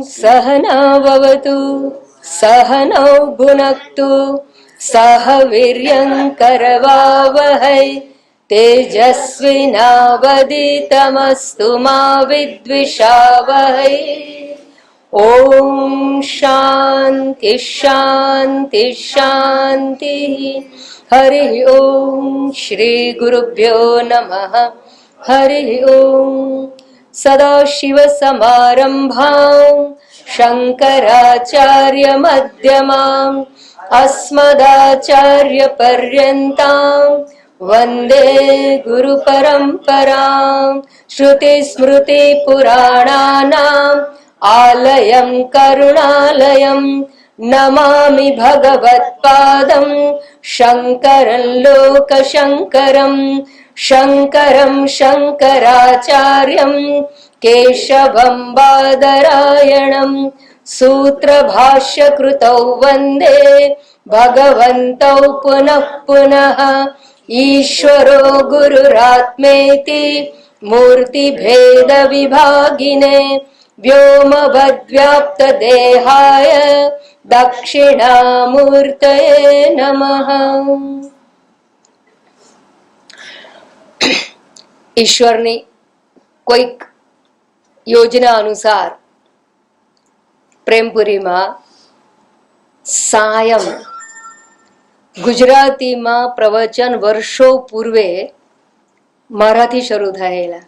सहनाववतु सहनौ भुनक्तु सह वीर्यङ्करवावहै तेजस्विनावदितमस्तु मा विद्विषावहै। ओम शांति शांति शांति। हरि ओम श्री गुरुभ्यो नमः। हरि ओम। सदाशिव समारंभां शंकराचार्य मध्यमां अस्मदाचार्य पर्यन्तां वन्दे गुरु परंपरां। श्रुति स्मृति पुराणानाम् आलयं करुणालयं नमामि भगवत्पादं शंकरं लोकशंकरं। शंकरं शंकराचार्यं केशवं बादरायणं सूत्रभाष्यकृतौ वन्दे भगवन्तौ पुनः पुनः। ईश्वरो गुरुरात्मेति मूर्तिभेदविभागिने व्योमवद्व्याप्तदेहाय दक्षिणामूर्तये नमः। ઈશ્વરની કોઈક યોજના અનુસાર પ્રેમપુરીમાં સાયમ ગુજરાતીમાં પ્રવચન વર્ષો પૂર્વે મારાથી શરૂ થયેલા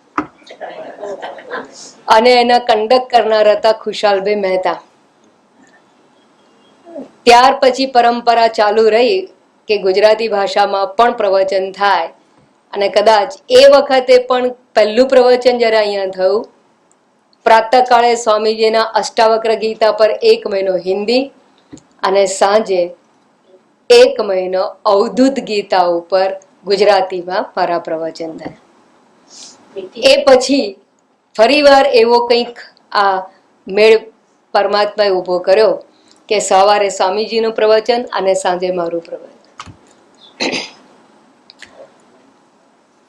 અને એના કંડક્ટ કરનાર હતા ખુશાલભાઈ મહેતા. ત્યાર પછી પરંપરા ચાલુ રહી કે ગુજરાતી ભાષામાં પણ પ્રવચન થાય અને કદાચ એ વખતે પણ પહેલું પ્રવચન જ્યારે અહીંયા થયું પ્રાતઃકાળે સ્વામીજીના અષ્ટાવક્ર ગીતા પર 1 મહિનો હિન્દી અને સાંજે 1 મહિનો અવધૂત ગીતા ઉપર ગુજરાતીમાં મારા પ્રવચન થયા. એ પછી ફરીવાર એવો કંઈક આ મેળ પરમાત્માએ ઊભો કર્યો કે સવારે સ્વામીજીનું પ્રવચન અને સાંજે મારું પ્રવચન.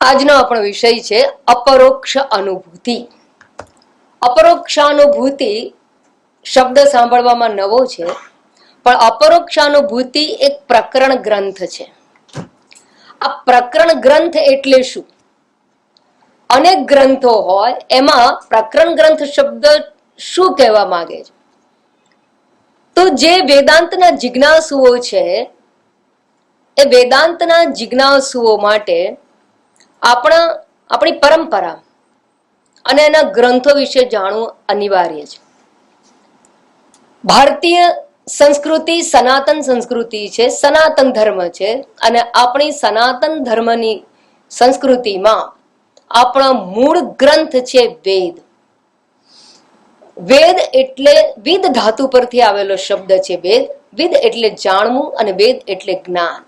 આજનો આપણો વિષય છે અપરોક્ષ અનુભૂતિ. અપરોક્ષાનુભૂતિ શબ્દ સાંભળવામાં નવો છે, પણ અપરોક્ષાનુભૂતિ એક પ્રકરણ ગ્રંથ છે. આ પ્રકરણ ગ્રંથ એટલે શું? અનેક ગ્રંથો હોય, એમાં પ્રકરણ ગ્રંથ શબ્દ શું કહેવા માંગે છે? તો જે વેદાંતના જિજ્ઞાસુઓ છે એ વેદાંતના જિજ્ઞાસુઓ માટે આપણી પરંપરા અને એના ગ્રંથો વિશે જાણવું અનિવાર્ય છે. ભારતીય સંસ્કૃતિ સનાતન સંસ્કૃતિ છે, સનાતન ધર્મ છે, અને આપણી સનાતન ધર્મની સંસ્કૃતિમાં આપણા મૂળ ગ્રંથ છે વેદ. વેદ એટલે વિદ ધાતુ પરથી આવેલો શબ્દ છે વેદ. વિદ એટલે જાણવું અને વેદ એટલે જ્ઞાન.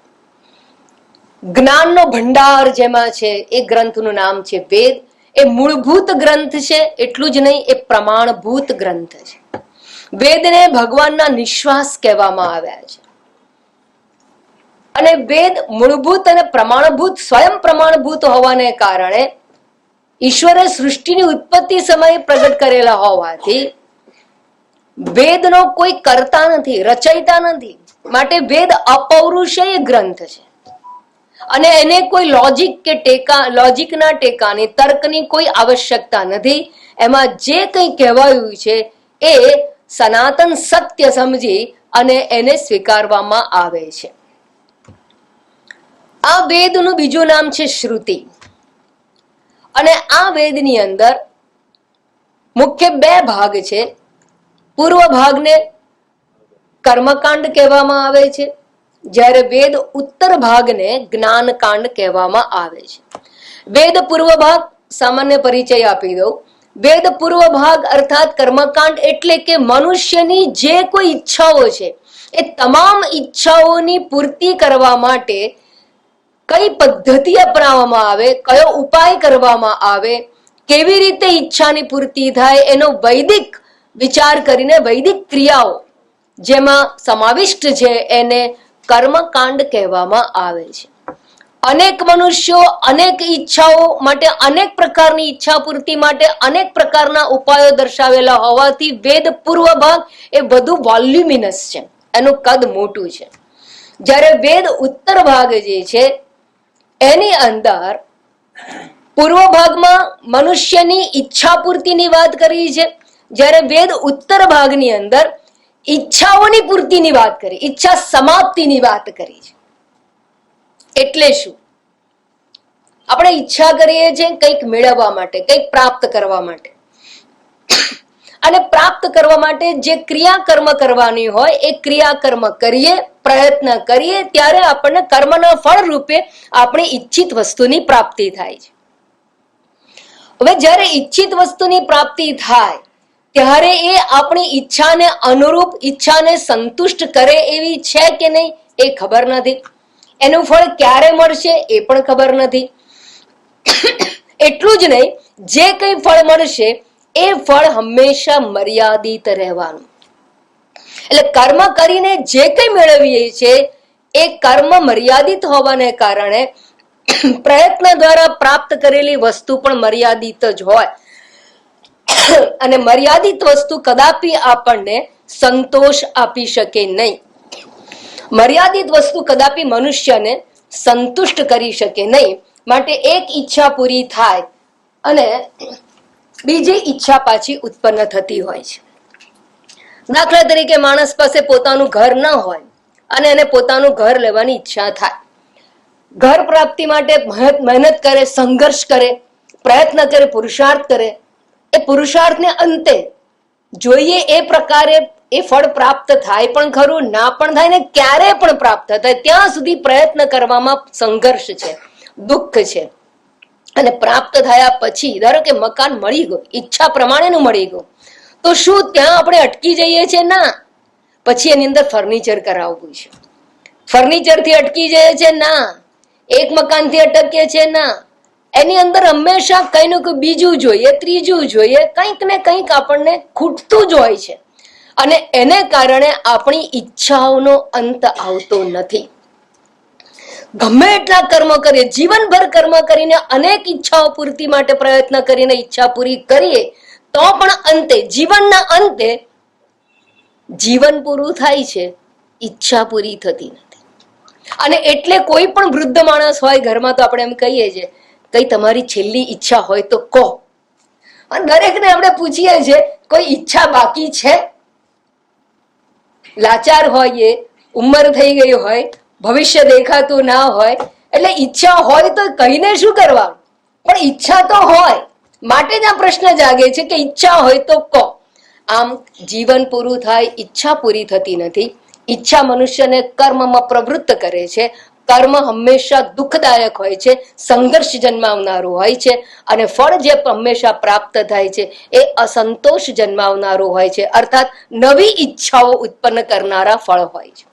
જ્ઞાનનો ભંડાર જેમાં છે એ ગ્રંથનું નામ છે વેદ. એ મૂળભૂત ગ્રંથ છે, એટલું જ નહીં, એ પ્રમાણભૂત ગ્રંથ છે. વેદને ભગવાનના નિશ્વાસ કહેવામાં આવ્યા છે. અને વેદ મૂળભૂત અને પ્રમાણભૂત, સ્વયં પ્રમાણભૂત હોવાને કારણે ઈશ્વરે સૃષ્ટિની ઉત્પત્તિ સમયે પ્રગટ કરેલા હોવાથી વેદનો કોઈ કરતા નથી, રચયિતા નથી. માટે વેદ અપૌરુષેય ગ્રંથ છે અને એને કોઈ લોજિકના ટેકાની, તર્કની કોઈ આવશ્યકતા નથી. એમાં જે કંઈ કહેવાયું છે એ સનાતન સત્ય સમજી અને એને સ્વીકારવામાં આવે છે. આ વેદનું બીજું નામ છે શ્રુતિ. અને આ વેદની અંદર મુખ્ય 2 ભાગ છે. પૂર્વ ભાગને કર્મકાંડ કહેવામાં આવે છે, જ્યારે વેદ ઉત્તર ભાગને જ્ઞાનકાંડ કહેવામાં આવે છે. વેદ પૂર્વ ભાગ સામાન્ય પરિચય આપી દઉં. વેદ પૂર્વ ભાગ અર્થાત કર્મકાંડ એટલે કે મનુષ્યની જે કોઈ ઈચ્છાઓ છે એ તમામ ઈચ્છાઓની પૂર્તિ કરવા માટે કઈ પદ્ધતિ અપનાવવામાં આવે, કયો ઉપાય કરવામાં આવે, કેવી રીતે ઈચ્છાની પૂર્તિ થાય, એનો વૈદિક વિચાર કરીને વૈદિક ક્રિયાઓ જેમાં સમાવિષ્ટ છે એને કર્મકાંડ કહેવામાં આવે છે. અનેક મનુષ્યો અનેક ઈચ્છાઓ માટે, અનેક પ્રકારની ઈચ્છા પૂર્તિ માટે અનેક પ્રકારના ઉપાયો દર્શાવેલા હોવાથી વેદ પૂર્વ ભાગ એ બધું વોલ્યુમિનસ છે, એનું કદ મોટું છે. જ્યારે વેદ ઉત્તર ભાગ જે છે એની અંદર પૂર્વ ભાગમાં મનુષ્યની ઈચ્છા પૂર્તિની વાત કરી છે, જ્યારે વેદ ઉત્તર ભાગની અંદર ઈચ્છાઓની પૂર્તિની વાત કરી, ઈચ્છા સમાપ્તિની વાત કરી છે. એટલે શું? આપણે ઈચ્છા કરીએ છીએ કંઈક મેળવવા માટે, કંઈક પ્રાપ્ત કરવા માટે, અને પ્રાપ્ત કરવા માટે જે ક્રિયા કર્મ કરવાની હોય એ ક્રિયા કર્મ કરીએ, પ્રયત્ન કરીએ, ત્યારે આપણને કર્મના ફળ રૂપે આપણી ઈચ્છિત વસ્તુની પ્રાપ્તિ થાય છે. હવે જ્યારે ઈચ્છિત વસ્તુની પ્રાપ્તિ થાય ત્યારે એ આપણી ઈચ્છાને અનુરૂપ, ઈચ્છાને સંતુષ્ટ કરે એવી છે કે નહીં એ ખબર નથી. એનું ફળ ક્યારે મળશે એ પણ ખબર નથી. એટલું જ નહીં, જે કંઈ ફળ મળશે એ ફળ હંમેશા મર્યાદિત રહેવાનું. એટલે કર્મ કરીને જે કંઈ મેળવીએ છીએ એ કર્મ મર્યાદિત હોવાને કારણે પ્રયત્ન દ્વારા પ્રાપ્ત કરેલી વસ્તુ પણ મર્યાદિત જ હોય, અને મર્યાદિત વસ્તુ કદાપી આપણને સંતોષ આપી શકે નહીં. મર્યાદિત વસ્તુ કદાપી મનુષ્યને સંતુષ્ટ કરી શકે નહીં. માટે એક ઈચ્છા પૂરી થાય અને બીજી ઈચ્છા પાછી ઉત્પન્ન થતી હોય છે. દાખલા તરીકે માણસ પાસે પોતાનું ઘર ન હોય અને એને પોતાનું ઘર લેવાની ઈચ્છા થાય. ઘર પ્રાપ્તિ માટે મહેનત કરે, સંઘર્ષ કરે, પ્રયત્ન કરે, પુરુષાર્થ કરે. એ પુરુષાર્થને અંતે જોઈએ એ પ્રકારે એ ફળ પ્રાપ્ત થાય પણ ખરું, ના પણ થાય, ને ક્યારે પણ પ્રાપ્ત થાય ત્યાં સુધી પ્રયત્ન કરવામાં સંઘર્ષ છે, દુઃખ છે. અને પ્રાપ્ત થયા પછી ધારો કે મકાન મળી ગયું, ઈચ્છા પ્રમાણેનું મળી ગયું, તો શું ત્યાં આપણે અટકી જઈએ છીએ? ના. પછી એની અંદર ફર્નિચર કરાવવું છે. ફર્નિચર થી અટકી જઈએ છે? ના. એક મકાન થી અટકીએ છે? ના. એની અંદર હંમેશા કઈ ને કઈ બીજું જોઈએ, ત્રીજું જોઈએ, કંઈક ને કંઈક આપણને ખૂટતું જ હોય છે. અને એને કારણે આપણી ઈચ્છાઓનો અંત આવતો નથી. ગમે એટલા કર્મ કરીએ, જીવનભર કર્મ કરીને અનેક ઈચ્છાઓ પૂર્તિ માટે પ્રયત્ન કરીને ઈચ્છા પૂરી કરીએ તો પણ અંતે, જીવનના અંતે જીવન પૂરું થાય છે, ઈચ્છા પૂરી થતી નથી. અને એટલે કોઈ પણ વૃદ્ધ માણસ હોય ઘરમાં તો આપણે એમ કહીએ છીએ, કઈ તમારી છેલ્લી ઈચ્છા હોય તો કહો. અને દરેકને આપણે પૂછીએ છીએ, કોઈ ઈચ્છા બાકી છે? લાચાર હોય, ઉંમર થઈ ગઈ હોય, ભવિષ્ય દેખાતું ના હોય, એટલે ઈચ્છા હોય તો કહીને શું કરવાનું? પણ ઈચ્છા તો હોય, માટે જ આ પ્રશ્ન જાગે છે કે ઈચ્છા હોય તો કહો. આમ જીવન પૂરું થાય, ઈચ્છા પૂરી થતી નથી. ઈચ્છા મનુષ્યને કર્મમાં પ્રવૃત્ત કરે છે. કર્મ હંમેશા દુઃખદાયક હોય છે, સંઘર્ષ જન્માવનારું હોય છે, અને ફળ જે હંમેશા પ્રાપ્ત થાય છે એ અસંતોષ જન્માવનારું હોય છે, અર્થાત નવી ઈચ્છાઓ ઉત્પન્ન કરનારા ફળ હોય છે.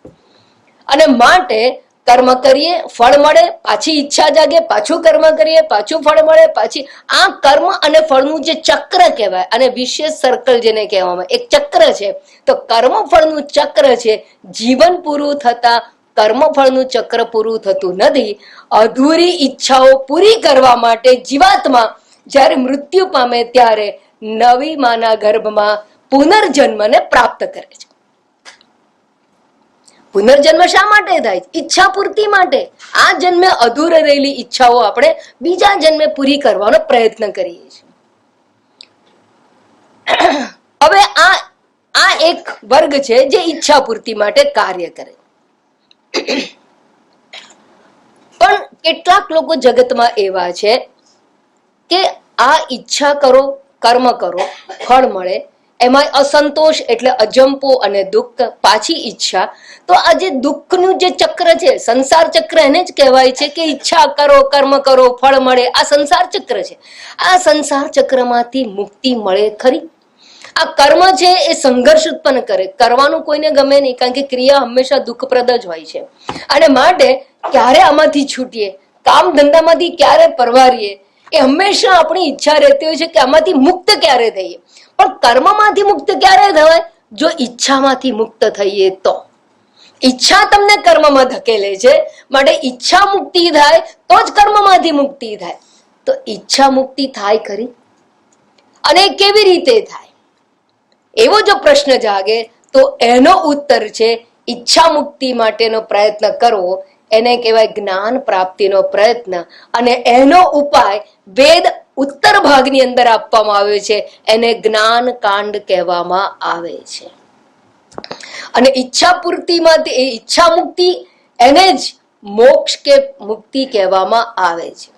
અને માટે કર્મ કરીએ, ફળ મળે, પાછી ઈચ્છા જાગે, પાછું કર્મ કરીએ, પાછું ફળ મળે, પાછી આ કર્મ અને ફળનું જે ચક્ર કહેવાય, અને વિશેષ સર્કલ જેને કહેવામાં, એક ચક્ર છે. તો કર્મ ફળનું ચક્ર છે. જીવન પૂરું થતા કર્મફળનું ચક્ર પૂરું થતું નથી. અધૂરી ઈચ્છાઓ પૂરી કરવા માટે જીવાત્મા જ્યારે મૃત્યુ પામે ત્યારે નવી માના ગર્ભમાં પુનર્જન્મને પ્રાપ્ત કરે છે. પુનર્જન્મ શા માટે થાય? ઈચ્છા પૂર્તિ માટે. આ જન્મે અધૂરે રહેલી ઈચ્છાઓ આપણે બીજા જન્મે પૂરી કરવાનો પ્રયત્ન કરીએ છીએ. હવે આ એક વર્ગ છે જે ઈચ્છા પૂર્તિ માટે કાર્ય કરે. પણ કેટલાક લોકો જગતમાં એવા છે કે આ ઈચ્છા કરો, કર્મ કરો, ફળ મળે, એમાં અસંતોષ એટલે અજંપો અને દુઃખ, પાછી ઈચ્છા. તો આ જે દુઃખનું જે ચક્ર છે, સંસાર ચક્ર એને જ કહેવાય છે કે ઈચ્છા કરો, કર્મ કરો, ફળ મળે, આ સંસાર ચક્ર છે. આ સંસાર ચક્રમાંથી મુક્તિ મળે ખરી? આ કર્મ છે એ સંઘર્ષ ઉત્પન્ન કરે. કરવાનું કોઈને ગમે નહીં, કારણ કે ક્રિયા હંમેશા દુઃખપ્રદ જ હોય છે. અને માટે ક્યારે આમાંથી છૂટીએ, કામ ધંધામાંથી ક્યારે પરવારીએ, એ હંમેશા આપણી ઈચ્છા રહેતી હોય છે કે આમાંથી મુક્ત ક્યારે થઈએ. પણ કર્મમાંથી મુક્ત ક્યારે થવાય? જો ઈચ્છામાંથી મુક્ત થઈએ તો. ઈચ્છા તમને કર્મમાં ધકેલે છે, માટે ઈચ્છા મુક્તિ થાય તો જ કર્મમાંથી મુક્તિ થાય. તો ઈચ્છા મુક્તિ થાય ખરી? અને કેવી રીતે થાય? એવો જો પ્રશ્ન જાગે તો એનો ઉત્તર છે ઈચ્છા મુક્તિ માટેનો પ્રયત્ન કરવો, એને કહેવાય જ્ઞાન પ્રાપ્તિનો પ્રયત્ન. અને એનો ઉપાય વેદ ઉત્તર ભાગની અંદર આપવામાં આવ્યો છે, એને જ્ઞાન કાંડ કહેવામાં આવે છે. અને ઈચ્છા પૂર્તિમાંથી એ ઈચ્છા મુક્તિ એને જ મોક્ષ કે મુક્તિ કહેવામાં આવે છે.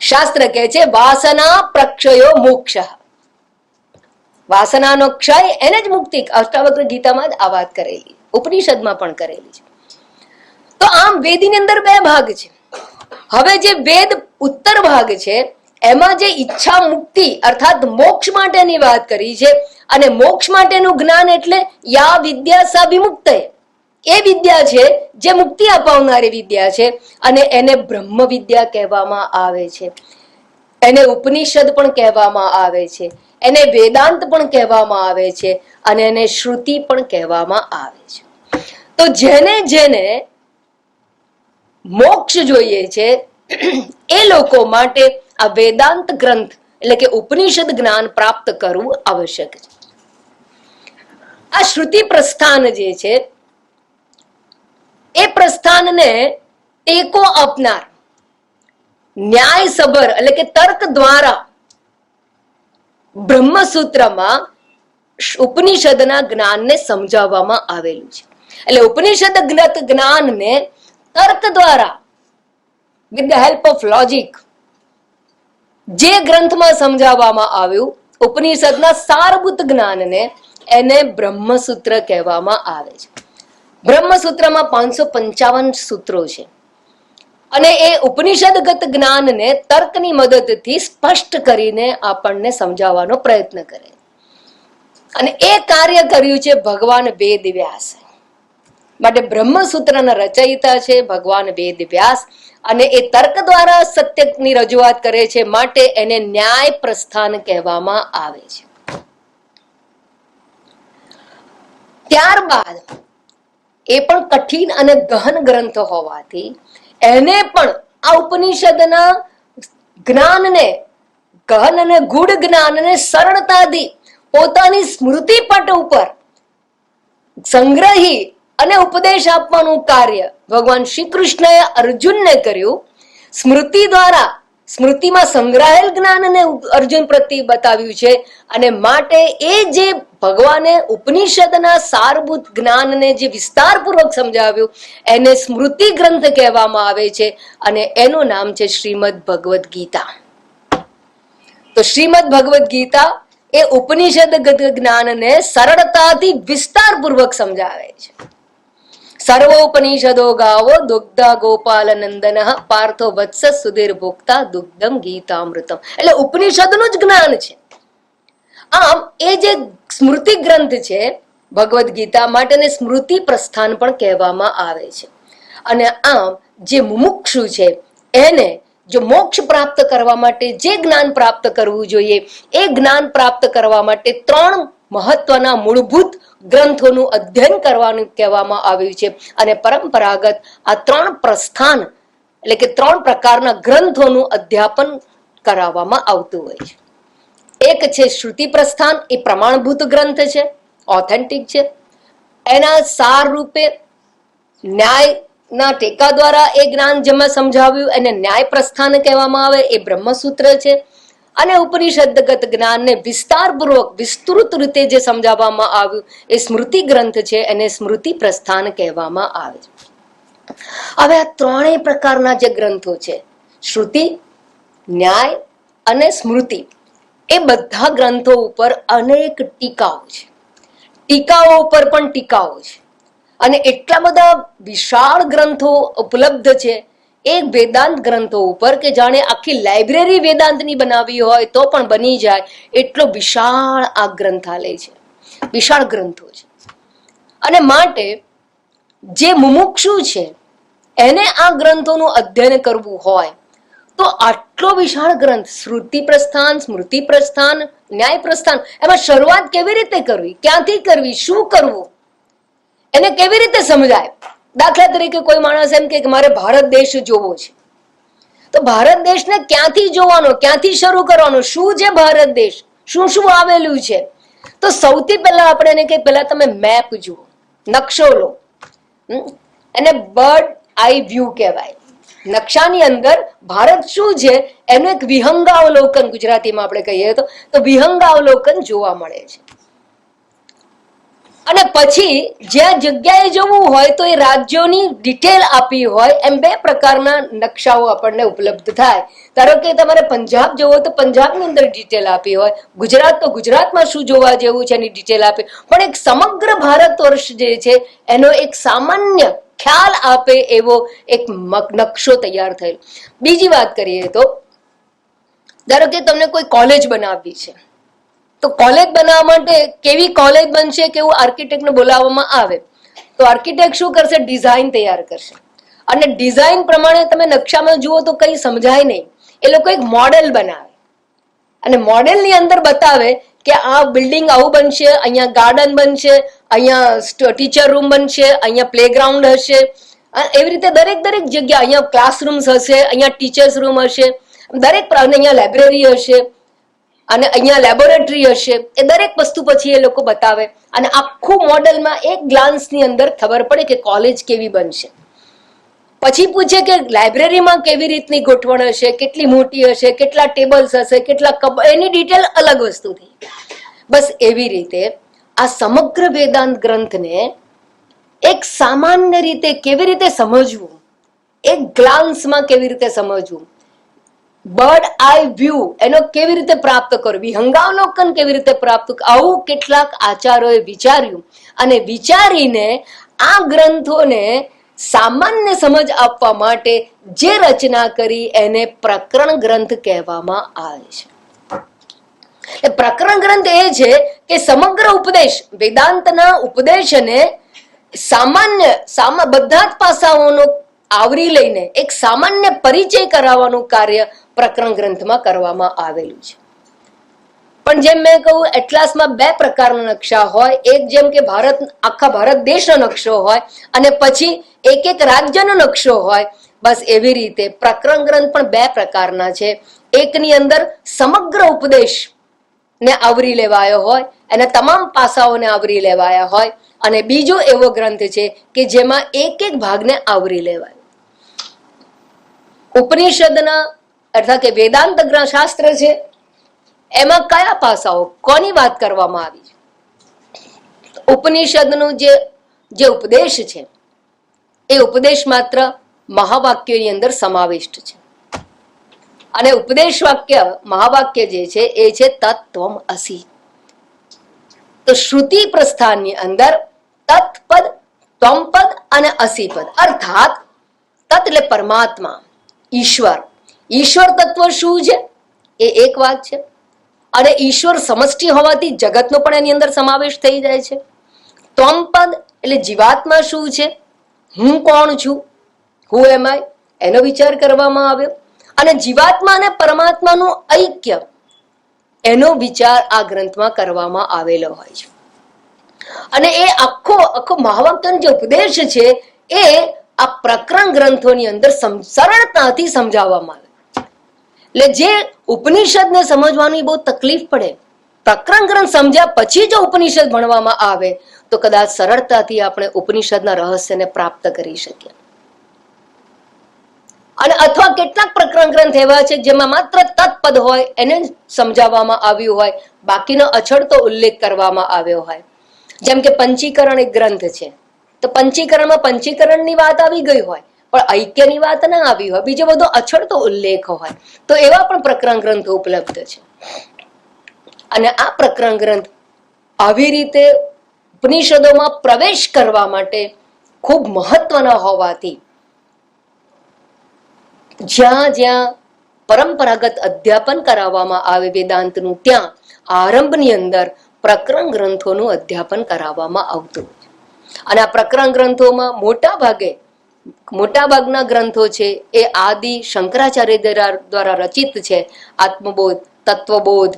શાસ્ત્ર કહે છે વાસના પ્રક્ષયો મોક્ષ. વાસનાનો ક્ષય એને જ મુક્તિ. અષ્ટાવક્ર ગીતામાં જ આ વાત કરેલી, ઉપનિષદમાં પણ કરેલી છે. તો આમ વેદની અંદર બે ભાગ છે. હવે જે વેદ ઉત્તર ભાગ છે એમાં જે ઈચ્છા મુક્તિ અર્થાત મોક્ષ માટેની વાત કરી છે, અને મોક્ષ માટેનું જ્ઞાન એટલે યા વિદ્યા સા વિમુક્તય, એ વિદ્યા છે જે મુક્તિ અપાવનારી વિદ્યા છે, અને એને બ્રહ્મ વિદ્યા કહેવામાં આવે છે. એને ઉપનિષદ પણ કહેવામાં આવે છે, એને વેદાંત પણ કહેવામાં આવે છે, અને એને શ્રુતિ પણ કહેવામાં આવે છે. તો જેને જેને મોક્ષ જોઈએ છે એ લોકો માટે આ વેદાંત ગ્રંથ એટલે કે ઉપનિષદ જ્ઞાન પ્રાપ્ત કરવું આવશ્યક છે. આ શ્રુતિ પ્રસ્થાન જે છે એ પ્રસ્થાનને ટેકો આપનાર, ન્યાય સભર એટલે કે તર્ક દ્વારા બ્રહ્મસૂત્રમાં ઉપનિષદના જ્ઞાનને સમજાવવામાં આવેલું છે. એટલે ઉપનિષદ જ્ઞાનને તર્ક દ્વારા with the help of logic જે ગ્રંથમાં સમજાવવામાં આવ્યું, ઉપનિષદના સારભૂત જ્ઞાનને, એને બ્રહ્મસૂત્ર કહેવામાં આવે છે. બ્રહ્મસૂત્રમાં 555 સૂત્રો છે, અને એ ઉપનિષદગત જ્ઞાનને તર્કની મદદથી સ્પષ્ટ કરીને આપણને સમજાવવાનો પ્રયત્ન કરે. અને એ કાર્ય કર્યું છે ભગવાન વેદ વ્યાસ. માટે બ્રહ્મસૂત્રના રચયિતા છે ભગવાન વેદ વ્યાસ, અને એ તર્ક દ્વારા સત્યની રજૂઆત કરે છે, માટે એને ન્યાય પ્રસ્થાન કહેવામાં આવે છે. ત્યારબાદ એ પણ કઠિન અને ગહન ગ્રંથ હોવાથી એને પણ આ ઉપનિષદના જ્ઞાનને, ગહન અને ગૂઢ જ્ઞાનને સરળતાથી પોતાની સ્મૃતિ પટ ઉપર સંગ્રહી અને ઉપદેશ આપવાનું કાર્ય ભગવાન શ્રી કૃષ્ણએ અર્જુનને કર્યું. સ્મૃતિ દ્વારા સ્મૃતિમાં સંગ્રહાયેલ જ્ઞાનને અર્જુન પ્રત્યે બતાવ્યું છે, અને માટે એ જે ભગવાને ઉપનિષદના સારભૂત જ્ઞાનને જે વિસ્તારપૂર્વક સમજાવ્યું એને સ્મૃતિ ગ્રંથ કહેવામાં આવે છે, અને એનું નામ છે શ્રીમદ ભગવદ ગીતા. તો શ્રીમદ ભગવદ ગીતા એ ઉપનિષદગત જ્ઞાનને સરળતાથી વિસ્તારપૂર્વક સમજાવે છે. સર્વોપનિષદો ગાવો દુગ્ધા ગોપાલ નંદન પાર્થો વત્સ સુધીર ભોક્તા દુગ્ધમ ગીતામૃતમ. એટલે ઉપનિષદનું જ જ્ઞાન છે. આમ એ જે સ્મૃતિ ગ્રંથ છે ભગવદ ગીતા માટે સ્મૃતિ પ્રસ્થાન પણ કહેવામાં આવે છે. અને આમ જે મુમુક્ષુ છે એને જો મોક્ષ પ્રાપ્ત કરવા માટે જે જ્ઞાન પ્રાપ્ત કરવું જોઈએ એ જ્ઞાન પ્રાપ્ત કરવા માટે 3 મહત્વના મૂળભૂત ગ્રંથોનું અધ્યયન કરવાનું કહેવામાં આવ્યું છે. અને પરંપરાગત આ 3 પ્રસ્થાન એટલે કે 3 પ્રકારના ગ્રંથોનું અધ્યાપન કરાવવામાં આવતું હોય છે. એક છે શ્રુતિ પ્રસ્થાન, એ પ્રમાણભૂત ગ્રંથ છે, ઓથેન્ટિક છે. એના સાર રૂપે ન્યાયના ટેકા દ્વારા એ જ્ઞાન જેમાં સમજાવ્યું એને ન્યાય પ્રસ્થાન કહેવામાં આવે, એ બ્રહ્મસૂત્ર છે. અને ઉપનિષદગત જ્ઞાનને વિસ્તારપૂર્વક વિસ્તૃત રીતે જે સમજાવવામાં આવ્યું એ સ્મૃતિ ગ્રંથ છે, એને સ્મૃતિ પ્રસ્થાન કહેવામાં આવે છે. હવે આ 3 પ્રકારના જે ગ્રંથો છે શ્રુતિ, ન્યાય અને સ્મૃતિ, એ બધા ગ્રંથો ઉપર અનેક ટીકાઓ છે. ટીકાઓ ઉપર પણ ટીકાઓ છે, અને એટલા બધા વિશાળ ગ્રંથો ઉપલબ્ધ છે એક વેદાંત ગ્રંથો ઉપર કે જાણે આખી લાઇબ્રેરી વેદાંતની બનાવી હોય તો પણ બની જાય એટલો વિશાળ આ ગ્રંથાલય છે, વિશાળ ગ્રંથો છે. અને માટે જે મુમુક્ષુ છે એને આ ગ્રંથોનું અધ્યયન કરવું હોય તો આટલો વિશાળ ગ્રંથ શ્રુતિ પ્રસ્થાન, સ્મૃતિ પ્રસ્થાન, ન્યાય પ્રસ્થાન, એમાં શરૂઆત કેવી રીતે કરવી, ક્યાંથી કરવી, શું કરવું, એને કેવી રીતે સમજાય? દાખલા તરીકે કોઈ માણસ એમ કે મારે ભારત દેશ જોવો છે, તો ભારત દેશને ક્યાંથી જોવાનો, ક્યાંથી શરૂ કરવાનો, શું છે ભારત દેશ, શું શું આવેલું છે? તો સૌથી પહેલા આપણે એને કે પહેલા તમે મેપ જુઓ, નકશો લો. એને બર્ડ આઈ વ્યૂ કહેવાય. નકશાની અંદર ભારત શું છે એનું એક વિહંગાવલોકન ગુજરાતીમાં આપણે કહીએ તો વિહંગાવલોકન જોવા મળે છે. અને પછી જ્યાં જગ્યાએ જવું હોય તો એ રાજ્યોની ડિટેલ આપી હોય એમ બે પ્રકારના નકશાઓ આપણને ઉપલબ્ધ થાય. ધારો કે તમારે પંજાબ જવો તો પંજાબની અંદર ડિટેલ આપી હોય, ગુજરાત તો ગુજરાતમાં શું જોવા જેવું છે એની ડિટેલ આપી, પણ એક સમગ્ર ભારત વર્ષ જે છે એનો એક સામાન્ય ખ્યાલ આપે એવો એક નકશો તૈયાર થયેલો. બીજી વાત કરીએ તો ધારો કે તમને કોઈ કોલેજ બનાવવી છે, તો કોલેજ બનાવવા માટે કેવી કોલેજ બનશે, કેવું આર્કિટેક્ટને બોલાવવામાં આવે તો આર્કિટેક્ટ શું કરશે? ડિઝાઇન તૈયાર કરશે. અને ડિઝાઇન પ્રમાણે તમે નકશામાં જુઓ તો કંઈ સમજાય નહીં. એ લોકો એક મોડેલ બનાવે અને મોડેલની અંદર બતાવે કે આ બિલ્ડિંગ આવું બનશે, અહીંયા ગાર્ડન બનશે, અહીંયા ટીચર રૂમ બનશે, અહીંયા પ્લેગ્રાઉન્ડ હશે, એવી રીતે દરેક જગ્યા, અહીંયા ક્લાસરૂમ્સ હશે, અહીંયા ટીચર્સ રૂમ હશે, દરેક અહીંયા લાઇબ્રેરી હશે અને અહીંયા લેબોરેટરી હશે. એ દરેક વસ્તુ પછી એ લોકો બતાવે અને આખું મોડેલમાં એક ગ્લાન્સની અંદર ખબર પડે કે કોલેજ કેવી બનશે. પછી પૂછે કે લાઇબ્રેરીમાં કેવી રીતની ગોઠવણ હશે, કેટલી મોટી હશે, કેટલા ટેબલ્સ હશે, કેટલા એની ડિટેલ અલગ વસ્તુ થઈ. બસ એવી રીતે આ સમગ્ર વેદાંત ગ્રંથને એક સામાન્ય રીતે કેવી રીતે સમજવું, એક ગ્લાન્સમાં કેવી રીતે સમજવું, બર્ડ આઈ વ્યૂ એનો કેવી રીતે પ્રાપ્ત કરવો, વિહંગાવલોકન કેવી રીતે પ્રાપ્ત કરવું, આવું કેટલાક આચાર્યોએ વિચાર્યું અને વિચારીને આ ગ્રંથોને સામાન્ય સમજ આપવા માટે જે રચના કરી એને પ્રકરણ ગ્રંથ કહેવામાં આવે છે. પ્રકરણ ગ્રંથ એ છે કે સમગ્ર ઉપદેશ, વેદાંતના ઉપદેશને સામાન્ય બધા જ પાસાઓનો આવરી લઈને એક સામાન્ય પરિચય કરાવવાનું કાર્ય પ્રકરણ ગ્રંથમાં કરવામાં આવેલું છે. પણ જેમ મેં કહ્યું, એટલાસમાં બે પ્રકારના નકશા હોય, એક જેમ કે આખા ભારત દેશનો નકશો હોય અને પછી એક એક રાજ્યનો નકશો હોય. બસ એવી રીતે પ્રકરણ ગ્રંથ પણ બે પ્રકારના છે. એકની અંદર સમગ્ર ઉપદેશ ને આવરી લેવાયો હોય, એના તમામ પાસાઓને આવરી લેવાયા હોય, અને બીજો એવો ગ્રંથ છે કે જેમાં એક એક ભાગને આવરી લેવાય. ઉપનિષદના અર્થાત કે વેદાંત શાસ્ત્ર છે એમાં કયા પાસાઓ, કોની વાત કરવામાં આવી છે? ઉપનિષદનું જે ઉપદેશ છે એ ઉપદેશ માત્ર મહાવાક્યોની અંદર સમાવિષ્ટ છે. અને ઉપદેશ વાક્ય, મહાવાક્ય જે છે એ છે તત્વમ અસી. તો શ્રુતિ પ્રસ્થાનની અંદર તત્પદ, ત્વમપદ અને અસીપદ, અર્થાત તત્ એટલે પરમાત્મા, ઈશ્વર. ઈશ્વર તત્વ શું છે એ એક વાત છે, અને ઈશ્વર સમષ્ટિ હોવાથી જગતનો પણ એની અંદર સમાવેશ થઈ જાય છે. ત્વમપદ એટલે જીવાત્મા શું છે, હું કોણ છું, હું એમ આઈ, એનો વિચાર કરવામાં આવ્યો. અને જીવાત્મા અને પરમાત્માનું ઐક્ય, એનો વિચાર આ ગ્રંથમાં કરવામાં આવેલો હોય છે. અને એ આખો મહાવાક્યનો જે ઉપદેશ છે એ આ પ્રકરણ ગ્રંથોની અંદર સરળતાથી સમજાવવામાં આવે. એટલે જે ઉપનિષદને સમજવાની બહુ તકલીફ પડે, પ્રકરણ ગ્રંથ સમજ્યા પછી જો ઉપનિષદ ભણવામાં આવે તો કદાચ સરળતાથી આપણે ઉપનિષદના રહસ્યને પ્રાપ્ત કરી શકીએ. અને અથવા કેટલાક પ્રકરણ ગ્રંથ એવા છે જેમાં માત્ર તત્પદ હોય એને સમજાવવામાં આવ્યું હોય, બાકીનો અછડતો ઉલ્લેખ કરવામાં આવ્યો હોય. જેમ કે પંચીકરણ એક ગ્રંથ છે, તો પંચીકરણમાં પંચીકરણની વાત આવી ગઈ હોય પણ ઐક્યની વાત ના આવી હોય, બીજો બધો અછડતો ઉલ્લેખ હોય, તો એવા પણ પ્રકરણ ગ્રંથો ઉપલબ્ધ છે. અને આ પ્રકરણ ગ્રંથ આવી રીતે ઉપનિષદોમાં પ્રવેશ કરવા માટે ખૂબ મહત્વના હોવાથી જ્યાં જ્યાં પરંપરાગત અધ્યાપન કરાવવામાં આવે વેદાંતનું, ત્યાં આરંભની અંદર પ્રકરણ ગ્રંથોનું અધ્યાપન કરાવવામાં આવતું. અને આ પ્રકરણ ગ્રંથોમાં મોટાભાગના ગ્રંથો છે એ આદિ શંકરાચાર્ય દ્વારા રચિત છે. આત્મબોધ, તત્વબોધ,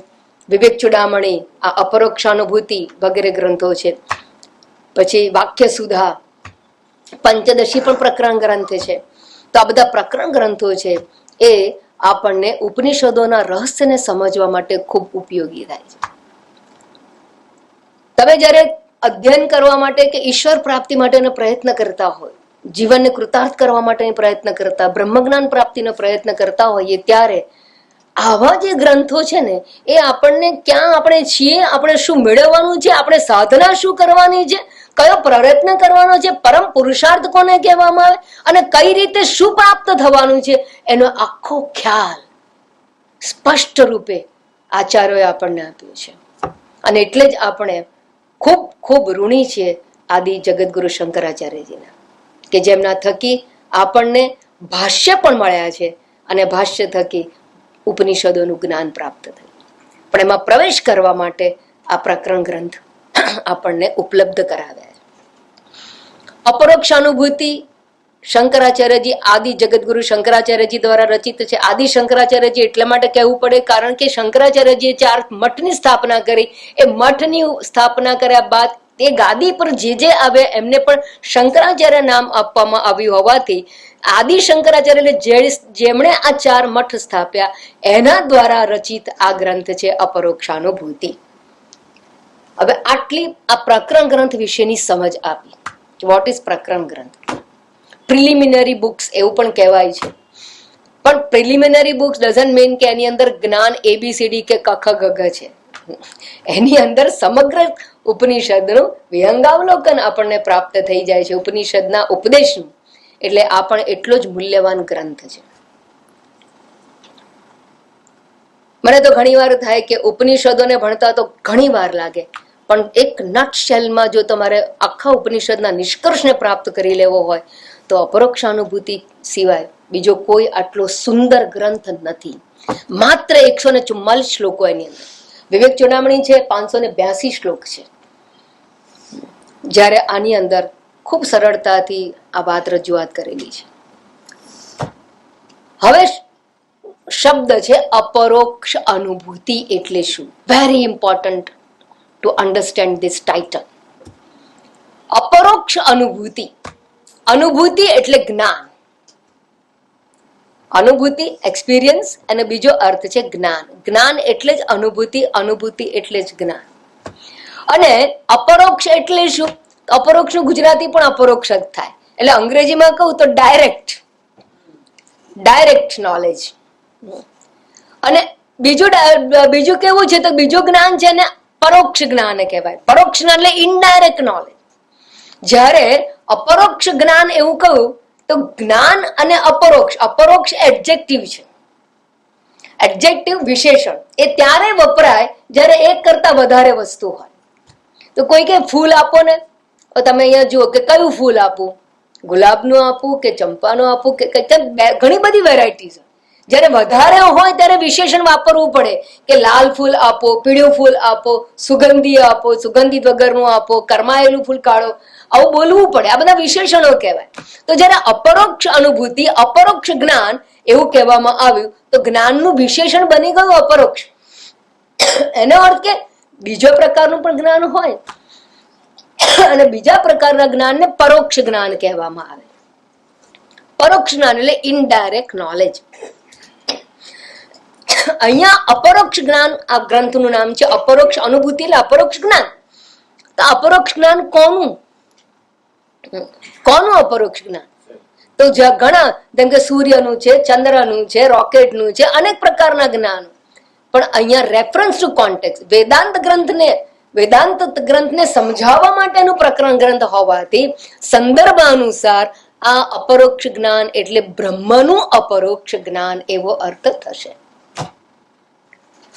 વિવેક ચૂડામણી, આ અપરોક્ષાનુભૂતિ વગેરે ગ્રંથો છે. પછી વાક્ય સુધા, પંચદશી પણ પ્રકરણ ગ્રંથ છે. તો આ બધા પ્રકરણ ગ્રંથો છે એ આપણને ઉપનિષદોના રહસ્યને સમજવા માટે ખૂબ ઉપયોગી થાય છે. તમે જ્યારે અધ્યયન કરવા માટે કે ઈશ્વર પ્રાપ્તિ માટેનો પ્રયત્ન કરતા હોય, જીવનને કૃતાર્થ કરવા માટેનો પ્રયત્ન કરતા, બ્રહ્મજ્ઞાન પ્રાપ્તિનો પ્રયત્ન કરતા હોઈએ, ત્યારે આવા જે ગ્રંથો છે ને એ આપણને ક્યાં આપણે છીએ, આપણે શું મેળવવાનું છે, આપણે સાધના શું કરવાની છે, કયો પ્રયત્ન કરવાનો છે, પરમ પુરુષાર્થ કોને કહેવામાં આવે અને કઈ રીતે શું પ્રાપ્ત થવાનું છે, એનો આખો ખ્યાલ સ્પષ્ટ રૂપે આચાર્યોએ આપણને આપ્યો છે. અને એટલે જ આપણે ખૂબ ખૂબ ઋણી છીએ આદિ જગતગુરુ શંકરાચાર્યજીના, કે જેમના થકી આપણને ભાષ્ય પણ મળ્યા છે અને ભાષ્ય થકી ઉપનિષદોનું જ્ઞાન પ્રાપ્ત થયું. પણ એમાં પ્રવેશ કરવા માટે આ પ્રકરણ ગ્રંથ આપણને ઉપલબ્ધ કરાવ્યા છે. અપરોક્ષ અનુભૂતિ શંકરાચાર્યજી, આદિ જગતગુરુ શંકરાચાર્યજી દ્વારા રચિત છે. આદિ શંકરાચાર્યજી એટલા માટે કહેવું પડે કારણ કે શંકરાચાર્યજીએ 4 મઠની સ્થાપના કરી. એ મઠની સ્થાપના કર્યા બાદ એ ગાદી પર જે આવે એમને પણ શંકરાચાર્ય નામ આપવામાં આવ્યું હોવાથી આદિ શંકરાચાર્ય જેમણે આ 4 મઠ સ્થાપ્યા એના દ્વારા રચિત આ ગ્રંથ છે અપરોક્ષાનુભૂતિ. હવે આટલી આ પ્રકરણ ગ્રંથ વિશેની સમજ આપી. વોટ ઇઝ પ્રકરણ ગ્રંથ? પ્રિલિમિનરી બુક્સ એવું પણ કહેવાય છે. પણ પ્રિલિમિનરી બુક્સ ડઝન્ટ મીન કે એની અંદર જ્ઞાન ABCD કે કખ ગઘ છે. એની અંદર સમગ્ર ઉપનિષદનું વિહંગાવલોકન આપણને પ્રાપ્ત થઈ જાય છે, ઉપનિષદના ઉપદેશનું. એટલે આ પણ એટલો જ મૂલ્યવાન ગ્રંથ છે. મને તો ઘણી વાર થાય કે ઉપનિષદોને ભણતા તો ઘણી વાર લાગે, પણ એક નટશેલમાં જો તમારે આખા ઉપનિષદના નિષ્કર્ષને પ્રાપ્ત કરી લેવો હોય તો અપરોક્ષાનુભૂતિ સિવાય બીજો કોઈ આટલો સુંદર ગ્રંથ નથી. માત્ર 144 શ્લોકો એની અંદર. વિવેક ચૂડામણી છે 582 શ્લોક છે, જ્યારે આની અંદર ખૂબ સરળતાથી આ વાત રજૂઆત કરેલી છે. હવે શબ્દ છે અપરોક્ષ અનુભૂતિ એટલે શું? Very important to understand this title. Aparoksha Anubhuti. અનુભૂતિ એટલે જ્ઞાન. અનુભૂતિ એક્સપિરિયન્સ અને બીજો અર્થ છે જ્ઞાન. જ્ઞાન એટલે જ અનુભૂતિ, અનુભૂતિ એટલે જ જ્ઞાન. અને અપરોક્ષ એટલે શું? અપરોક્ષનું ગુજરાતી પણ અપરોક્ષ જ થાય. એટલે અંગ્રેજીમાં કહું તો ડાયરેક્ટ નોલેજ. અને બીજું કેવું છે તો બીજું જ્ઞાન છે ને પરોક્ષ જ્ઞાન કહેવાય. પરોક્ષ જ્ઞાન એટલે ઇનડાયરેક્ટ નોલેજ. જ્યારે અપરોક્ષ જ્ઞાન એવું કહું તો જ્ઞાન અને અપરોક્ષ, અપરોક્ષ એડજેક્ટિવ છે. એડજેક્ટિવ વિશેષણ એ ત્યારે વપરાય જ્યારે એક કરતા વધારે વસ્તુ હોય. તો કોઈ કે ફૂલ આપો ને, તો તમે અહીંયા જુઓ કે કયું ફૂલ આપું, ગુલાબનું આપું કે ચંપાનું આપું કે ઘણી બધી વેરાયટી છે. જ્યારે વધારે હોય ત્યારે વિશેષણ વાપરવું પડે કે લાલ ફૂલ આપો, પીળું ફૂલ આપો, સુગંધી આપો, સુગંધિત વગરનું આપો, કરમાયેલું ફૂલ કાઢો, આવું બોલવું પડે. આ બધા વિશેષણો કહેવાય. તો જ્યારે અપરોક્ષ અનુભૂતિ, અપરોક્ષ જ્ઞાન એવું કહેવામાં આવ્યું તો જ્ઞાનનું વિશેષણ બની ગયું અપરોક્ષ. એનો અર્થ કે બીજો પ્રકારનું પણ જ્ઞાન હોય અને બીજા પ્રકારના જ્ઞાનને પરોક્ષ જ્ઞાન કહેવામાં આવે. પરોક્ષ જ્ઞાન એટલે ઇનડાયરેક્ટ નોલેજ. અહીંયા અપરોક્ષ જ્ઞાન આ ગ્રંથનું નામ છે. અપરોક્ષ અનુભૂતિ એટલે અપરોક્ષ જ્ઞાન. તો અપરોક્ષ જ્ઞાન કોનું અપરોક્ષ જ્ઞાન? તો ઘણા, જેમ કે સૂર્યનું છે, ચંદ્રનું છે, રોકેટનું છે, અનેક પ્રકારના જ્ઞાન. પણ અહીંયા રેફરન્સ ટુ કોન્ટેક્સ્ટ, વેદાંત ગ્રંથને સમજાવવા માટેનું પ્રકરણ ગ્રંથ હોવાથી સંદર્ભ અનુસાર આ અપરોક્ષ જ્ઞાન એટલે બ્રહ્મનું અપરોક્ષ જ્ઞાન એવો અર્થ થશે.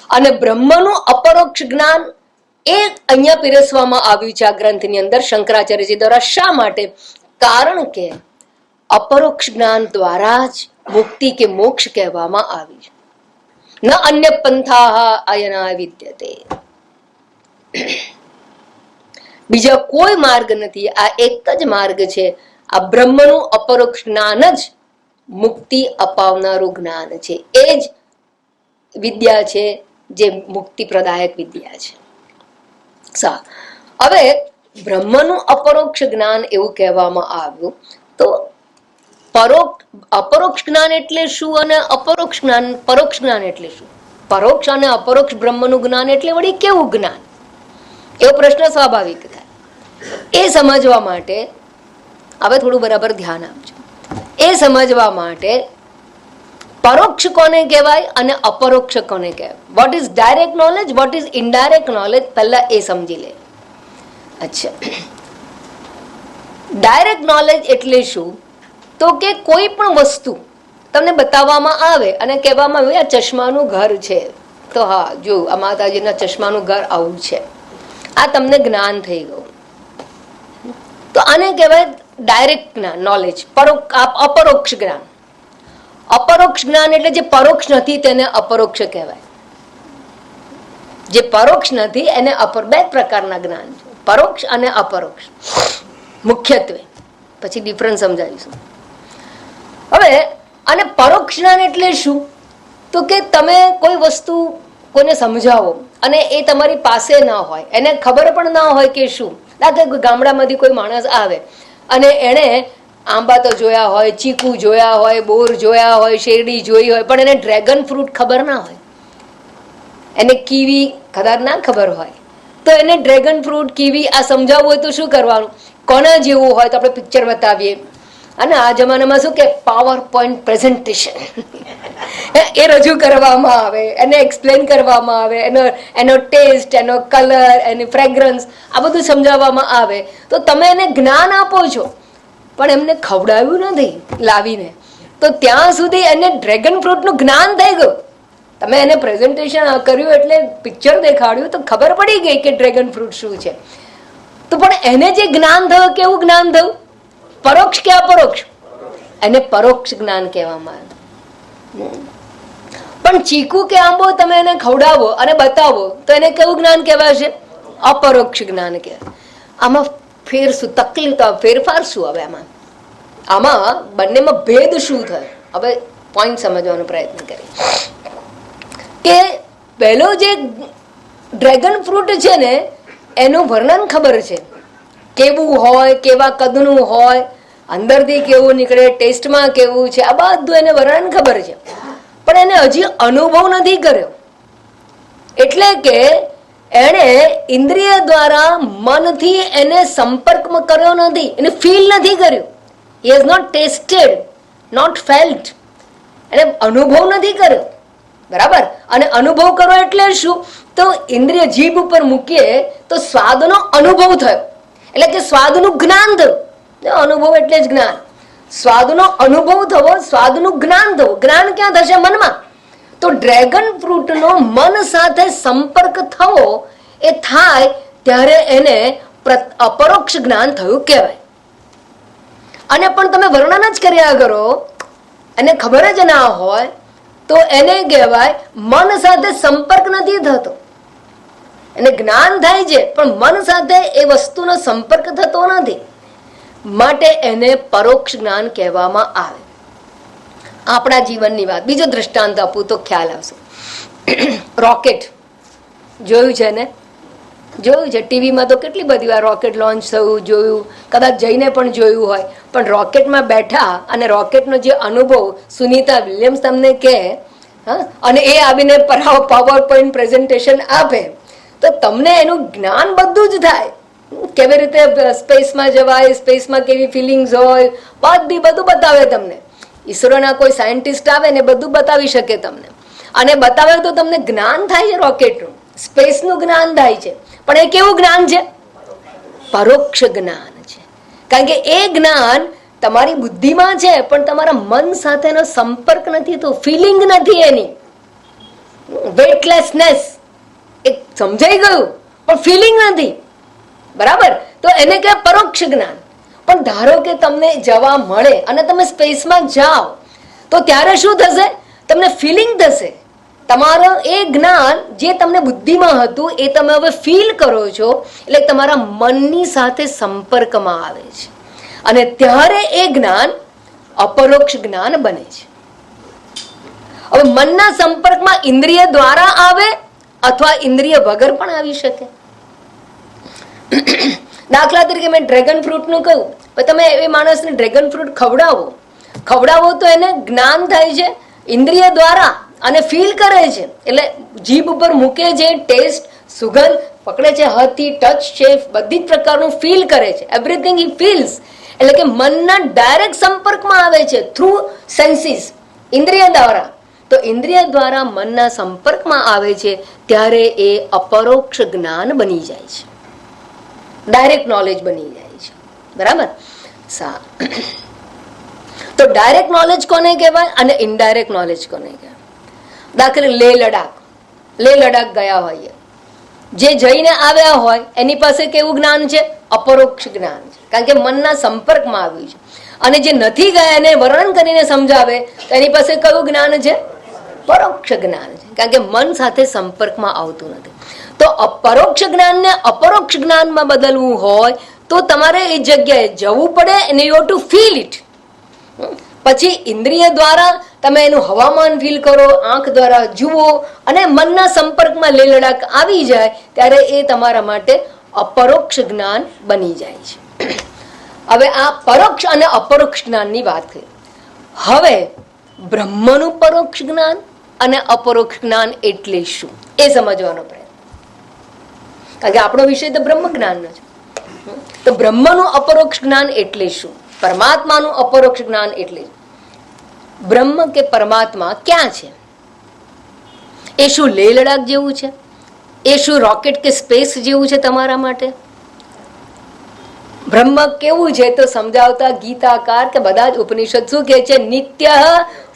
અને બ્રહ્મનું અપરોક્ષ જ્ઞાન એ અહીંયા પીરસવામાં આવ્યું છે આ ગ્રંથની અંદર શંકરાચાર્યજી દ્વારા. શા માટે? કારણ કે અપરોક્ષ જ્ઞાન દ્વારા જ મુક્તિ કે મોક્ષ કહેવામાં આવ્યું છે. ન અન્ય પંથા અયના વિદ્યતે. બીજા કોઈ માર્ગ નથી, આ એક જ માર્ગ છે. આ બ્રહ્મનું અપરોક્ષ જ્ઞાન જ મુક્તિ અપાવનારું જ્ઞાન છે. એ જ વિદ્યા છે જે મુક્તિ પ્રદાયક વિદ્યા છે. હવે બ્રહ્મનું અપરોક્ષ જ્ઞાન એવું કહેવામાં આવ્યું. તો અપરોક્ષ જ્ઞાન એટલે શું અને અપરોક્ષ જ્ઞાન પરોક્ષ જ્ઞાન એટલે શું? પરોક્ષ અને અપરોક્ષ બ્રહ્મનું જ્ઞાન એટલે વળી કેવું જ્ઞાન? એવો પ્રશ્ન સ્વાભાવિક થાય. એ સમજવા માટે હવે થોડું બરાબર ધ્યાન આપજો. એ સમજવા માટે પરોક્ષ કોને કહેવાય અને અપરોક્ષ કોને કહેવાય, what is direct knowledge, what is indirect knowledge, પહેલા એ સમજી લે. અચ્છા, ડાયરેક્ટ નોલેજ એટલે શું? તો કે કોઈ પણ વસ્તુ તમને બતાવવામાં આવે અને કહેવામાં આવે આ ચશ્માનું ઘર છે, તો હા જો આ માતાજીના ચશ્માનું ઘર આવું છે, આ તમને જ્ઞાન થઈ ગયું. તો આને કહેવાય ડાયરેક્ટ જ્ઞાન, નોલેજ. અપરોક્ષ જ્ઞાન. અપરોક્ષ જ્ઞાન એટલે જે પરોક્ષ નથી તેને અપરોક્ષ કહેવાય. જે પરોક્ષ નથી એને બે પ્રકારના જ્ઞાન છે, પરોક્ષ અને અપરોક્ષ મુખ્યત્વે. પછી ડિફરન્સ સમજાવીશું. હવે અને પરોક્ષ જ્ઞાન એટલે શું? તો કે તમે કોઈ વસ્તુ કોઈને સમજાવો અને એ તમારી પાસે ના હોય, એને ખબર પણ ના હોય કે શું. દાખલા ગામડામાંથી કોઈ માણસ આવે અને એને આંબા તો જોયા હોય, ચીકુ જોયા હોય, બોર જોયા હોય, શેરડી જોઈ હોય, પણ એને ડ્રેગન ફ્રૂટ ખબર ના હોય, એને કીવી કદાચ ના ખબર હોય, તો એને ડ્રેગન ફ્રૂટ, કીવી આ સમજાવવું હોય તો શું કરવાનું? કોના જેવું હોય તો આપણે પિક્ચર બતાવીએ. અને આ જમાનામાં શું કે પાવર પોઈન્ટ પ્રેઝન્ટેશન એ રજૂ કરવામાં આવે, એને એક્સપ્લેન કરવામાં આવે, એનો ટેસ્ટ, એનો કલર, એની ફ્રેગ્રન્સ, આ બધું સમજાવવામાં આવે. તો તમે એને જ્ઞાન આપો છો પણ એમને ખવડાવ્યું નથી લાવીને, તો ત્યાં સુધી એને ડ્રેગન ફ્રૂટનું જ્ઞાન થઈ ગયું. તમે એને પ્રેઝન્ટેશન કર્યું એટલે પિક્ચર દેખાડ્યું તો ખબર પડી ગઈ કે ડ્રેગન ફ્રૂટ શું છે. તો પણ એને જે જ્ઞાન થયું, કેવું જ્ઞાન થયું? પરોક્ષ કે અપરોક્ષ? એને પરોક્ષ જ્ઞાન કહેવામાં આવે. પણ ચીકુ કે આંબો તમે એને ખવડાવો અને બતાવો તો એને કેવું જ્ઞાન કહેવાશે? અપરોક્ષ જ્ઞાન કહેવાય. આમાં ફેરફાર શું? હવે આમાં બંનેમાં ભેદ શું થયો? હવે પોઈન્ટ સમજવાનો પ્રયત્ન કરીએ કે પહેલો જે ડ્રેગન ફ્રૂટ છે ને એનું વર્ણન ખબર છે, કેવું હોય, કેવા કદનું હોય, અંદરથી કેવું નીકળે, ટેસ્ટમાં કેવું છે, આ બધું એને વર્ણન ખબર છે. પણ એને હજી અનુભવ નથી કર્યો. એટલે કે એને ઇન્દ્રિય દ્વારા મનથી એને સંપર્કમાં કર્યો નથી, એને ફીલ નથી કર્યું. He has not tested, not felt. એને અનુભવ નથી કર્યો. બરાબર? અને અનુભવ કરો એટલે શું? તો ઇન્દ્રિય જીભ ઉપર મૂકીએ તો સ્વાદનો અનુભવ થયો, એટલે કે સ્વાદનું જ્ઞાન થયું. અનુભવ એટલે જ જ્ઞાન. સ્વાદનો અનુભવ થવો, સ્વાદનું જ્ઞાન થવું. જ્ઞાન ક્યાં થશે? મનમાં. તો ડ્રેગન ફ્રૂટનો મન સાથે સંપર્ક થવો એ થાય ત્યારે એને અપરોક્ષ જ્ઞાન થયું કહેવાય. અને પણ તમે વર્ણન જ કર્યા કરો, એને ખબર જ ના હોય તો એને કહેવાય મન સાથે સંપર્ક નથી થતો. એને જ્ઞાન થાય છે પણ મન સાથે એ વસ્તુનો સંપર્ક થતો નથી, માટે એને પરોક્ષ જ્ઞાન કહેવામાં આવે. આપણા જીવનની વાત બીજો દ્રષ્ટાંત આપું તો ખ્યાલ આવશે. રોકેટ જોયું છે ને? જોયું છે ટીવીમાં તો કેટલી બધી વાર રોકેટ લોન્ચ થયું જોયું, કદાચ જઈને પણ જોયું હોય. પણ રોકેટમાં બેઠા અને રોકેટનો જે અનુભવ સુનીતા વિલિયમ્સ તમને કહે અને એ આવીને પાવર પોઈન્ટ પ્રેઝન્ટેશન આપે તો તમને એનું જ્ઞાન બધું જ થાય. કેવી રીતે સ્પેસમાં જવાય, સ્પેસમાં કેવી ફિલિંગ્સ હોય, બધું બતાવે તમને. ઈસરોના કોઈ સાયન્ટિસ્ટ આવે ને બધું બતાવી શકે તમને. અને બતાવે તો તમને જ્ઞાન થાય છે રોકેટનું, સ્પેસનું જ્ઞાન થાય છે. પણ એ કેવું જ્ઞાન છે? પરોક્ષ જ્ઞાન છે. કારણ કે એ જ્ઞાન તમારી બુદ્ધિમાં છે પણ તમારા મન સાથેનો સંપર્ક નથી, તો ફિલિંગ નથી એની. વેટલેસનેસ એ સમજાઈ ગયું પણ ફિલિંગ નથી. બરાબર? તો એને કહેવાય પરોક્ષ જ્ઞાન. પણ ધારો કે તમને જવા મળે અને તમે સ્પેસમાં જાઓ તો ત્યારે શું થશે? તમને ફિલિંગ થશે. તમારો એ જ્ઞાન જે તમને બુદ્ધિમાં હતું એ તમે હવે ફીલ કરો છો, એટલે તમારા મનની સાથે સંપર્કમાં આવે છે અને ત્યારે એ જ્ઞાન અપરોક્ષ જ્ઞાન બને છે. હવે મનના સંપર્કમાં ઇન્દ્રિય દ્વારા આવે અથવા ઇન્દ્રિય વગર પણ આવી શકે. દાખલા તરીકે મેં ડ્રેગન ફ્રૂટનું કહ્યું, પણ તમે એ માણસને ડ્રેગન ફ્રૂટ ખવડાવો તો એને જ્ઞાન થાય છે ઇન્દ્રિય દ્વારા અને ફીલ કરે છે. એટલે જીભ ઉપર મૂકે છે, ટેસ્ટ, સુગંધ પકડે છે, હાથથી ટચ છે, બધી જ પ્રકારનું ફીલ કરે છે. એવરીથિંગ હી ફીલ્સ. એટલે કે મનના ડાયરેક્ટ સંપર્કમાં આવે છે થ્રુ સેન્સીસ, ઇન્દ્રિય દ્વારા. તો ઇન્દ્રિય દ્વારા મનના સંપર્કમાં આવે છે ત્યારે એ અપરોક્ષ જ્ઞાન બની જાય છે, ડાયરેક્ટ નોલેજ બની જાય છે. બરાબર. તો ડાયરેક્ટ નોલેજ કોને કહેવાય અને ઇનડાયરેક્ટ નોલેજ કોને કહેવાય? દાખલા લેહ લડાખ ગયા હોઈએ, જે જઈને આવ્યા હોય એની પાસે કેવું જ્ઞાન છે? અપરોક્ષ જ્ઞાન છે, કારણ કે મનના સંપર્કમાં આવ્યું છે. અને જે નથી ગયા એને વર્ણન કરીને સમજાવે તો એની પાસે કયું જ્ઞાન છે? પરોક્ષ જ્ઞાન છે, કારણ કે મન સાથે સંપર્કમાં આવતું નથી. તો પરોક્ષ જ્ઞાનને અપરોક્ષ જ્ઞાનમાં બદલવું હોય તો તમારે એ જગ્યાએ જવું પડે અને you have to feel it. પછી ઇન્દ્રિય દ્વારા તમે એનું હવામાન ફીલ કરો, આંખ દ્વારા જુઓ અને મનના સંપર્કમાં લેહ લડાખ આવી જાય ત્યારે એ તમારા માટે અપરોક્ષ જ્ઞાન બની જાય છે. હવે આ પરોક્ષ અને અપરોક્ષ જ્ઞાનની વાત કરી. હવે બ્રહ્મનું પરોક્ષ જ્ઞાન અને અપરોક્ષ જ્ઞાન એટલે શું એ સમજવાનો પ્રયત્ન, કારણ કે આપણો વિષય તો બ્રહ્મ જ્ઞાનનો છે. તો બ્રહ્મનું અપરોક્ષ જ્ઞાન એટલે શું? પરમાત્માનું અપરોક્ષ જ્ઞાન એટલે બ્રહ્મ કે પરમાત્મા ક્યાં છે? એ શું લેહ લડાખ જેવું છે? એ શું રોકેટ કે સ્પેસ જેવું છે તમારા માટે? બ્રહ્મ કેવું છે તો સમજાવતા ગીતાકાર કે બધા જ ઉપનિષદ શું કહે છે? નિત્ય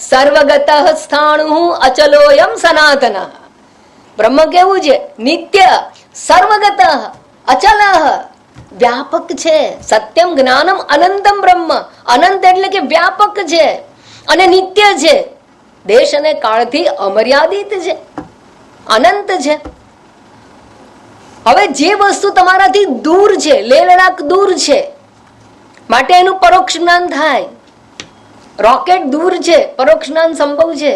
સર્વગત સ્થાણુ અચલોયમ સનાતન. બ્રહ્મ કેવું છે? નિત્ય, સર્વગત, અચલ, વ્યાપક છે. સત્યમ જ્ઞાનમ અનંતમ બ્રહ્મ. અનંત એટલે કે વ્યાપક છે અને નિત્ય છે, દેશ અને કાળથી અમર્યાદિત છે, અનંત છે. હવે જે વસ્તુ તમારાથી દૂર છે, લેહ લડાખ દૂર છે, માટે એનું પરોક્ષ જ્ઞાન થાય. રોકેટ દૂર છે, પરોક્ષ જ્ઞાન સંભવ છે.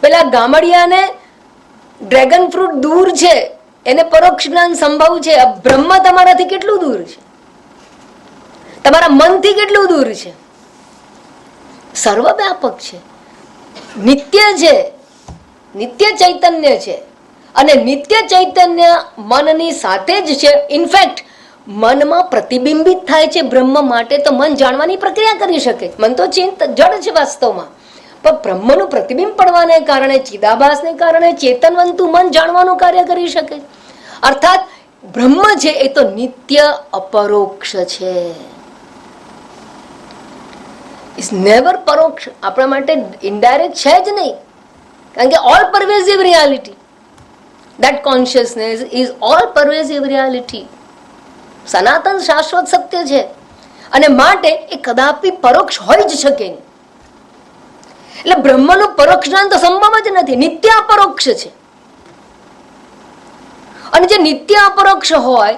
પેલા ગામડિયાને ડ્રેગન ફ્રૂટ દૂર છે, એને પરોક્ષ જ્ઞાન સંભવ છે. બ્રહ્મ તમારાથી કેટલું દૂર છે? તમારા મનથી કેટલું દૂર છે? સર્વવ્યાપક છે, નિત્ય છે, નિત્ય ચૈતન્ય છે. અને નિત્ય ચૈતન્ય મનની સાથે જ છે. ઇનફેક્ટ મનમાં પ્રતિબિંબિત થાય છે બ્રહ્મ માટે તો મન જાણવાની પ્રક્રિયા કરી શકે. મન તો જડ છે વાસ્તવમાં, પણ બ્રહ્મનું પ્રતિબિંબ પડવાને કારણે, ચિદાભાસને કારણે ચેતનવંતુ મન જાણવાનું કાર્ય કરી શકે. અર્થાત બ્રહ્મ છે એ તો નિત્ય અપરોક્ષ છે. ઇઝ નેવર પરોક્ષ. આપણા માટે ઇનડાયરેક્ટ છે જ નહીં, કારણ કે all pervasive reality, that consciousness is all pervasive reality. સનાતન શાશ્વત સત્ય છે અને માટે એ કદાપી પરોક્ષ હોય જ શકે નહીં. એટલે બ્રહ્મનું પરોક્ષ જ્ઞાન તો સંભવ જ નથી, નિત્ય અપરોક્ષ છે. અને જે નિત્ય અપરોક્ષ હોય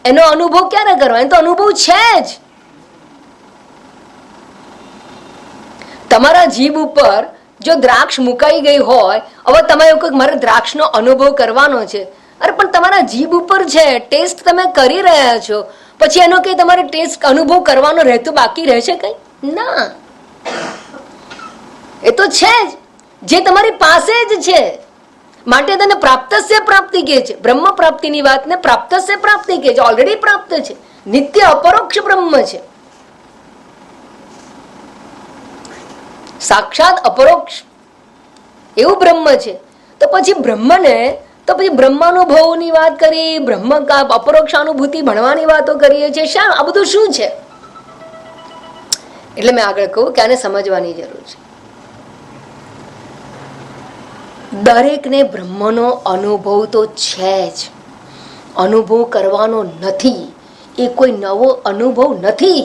એનો અનુભવ ક્યારે કરવાનો? એનો તો અનુભવ છે જ. તમારા જીભ ઉપર જો દ્રાક્ષ મુકાઈ ગઈ હોય, હવે તમે એવું કહો મારે દ્રાક્ષનો અનુભવ કરવાનો છે, અરે પણ તમારા જીભ ઉપર છે, ટેસ્ટ તમે કરી રહ્યા છો, પછી એનો કઈ તમારે ટેસ્ટ અનુભવ કરવાનો રહેતો બાકી રહેશે કઈ? ના, એ તો છે જ, જે તમારી પાસે જ છે. માટે તેને પ્રાપ્તસ્ય પ્રાપ્તિ કહે છે. બ્રહ્મ પ્રાપ્તિની વાતને પ્રાપ્તસ્ય પ્રાપ્તિ કહે છે. ઓલરેડી પ્રાપ્ત છે, નિત્ય અપરોક્ષ બ્રહ્મ છે, સાક્ષાત અપરોક્ષ એવું બ્રહ્મ છે. તો પછી બ્રહ્મને તો પછી બ્રહ્માનુભવની વાત કરી, બ્રહ્મ અપરોક્ષાનુભૂતિ ભણવાની વાતો કરીએ છીએ. શા આ બધું શું છે? એટલે મેં આગળ કહું કે આને સમજવાની જરૂર છે. દરેકને બ્રહ્મનો અનુભવ તો છે જ, અનુભવ કરવાનો નથી. એ કોઈ નવો અનુભવ નથી.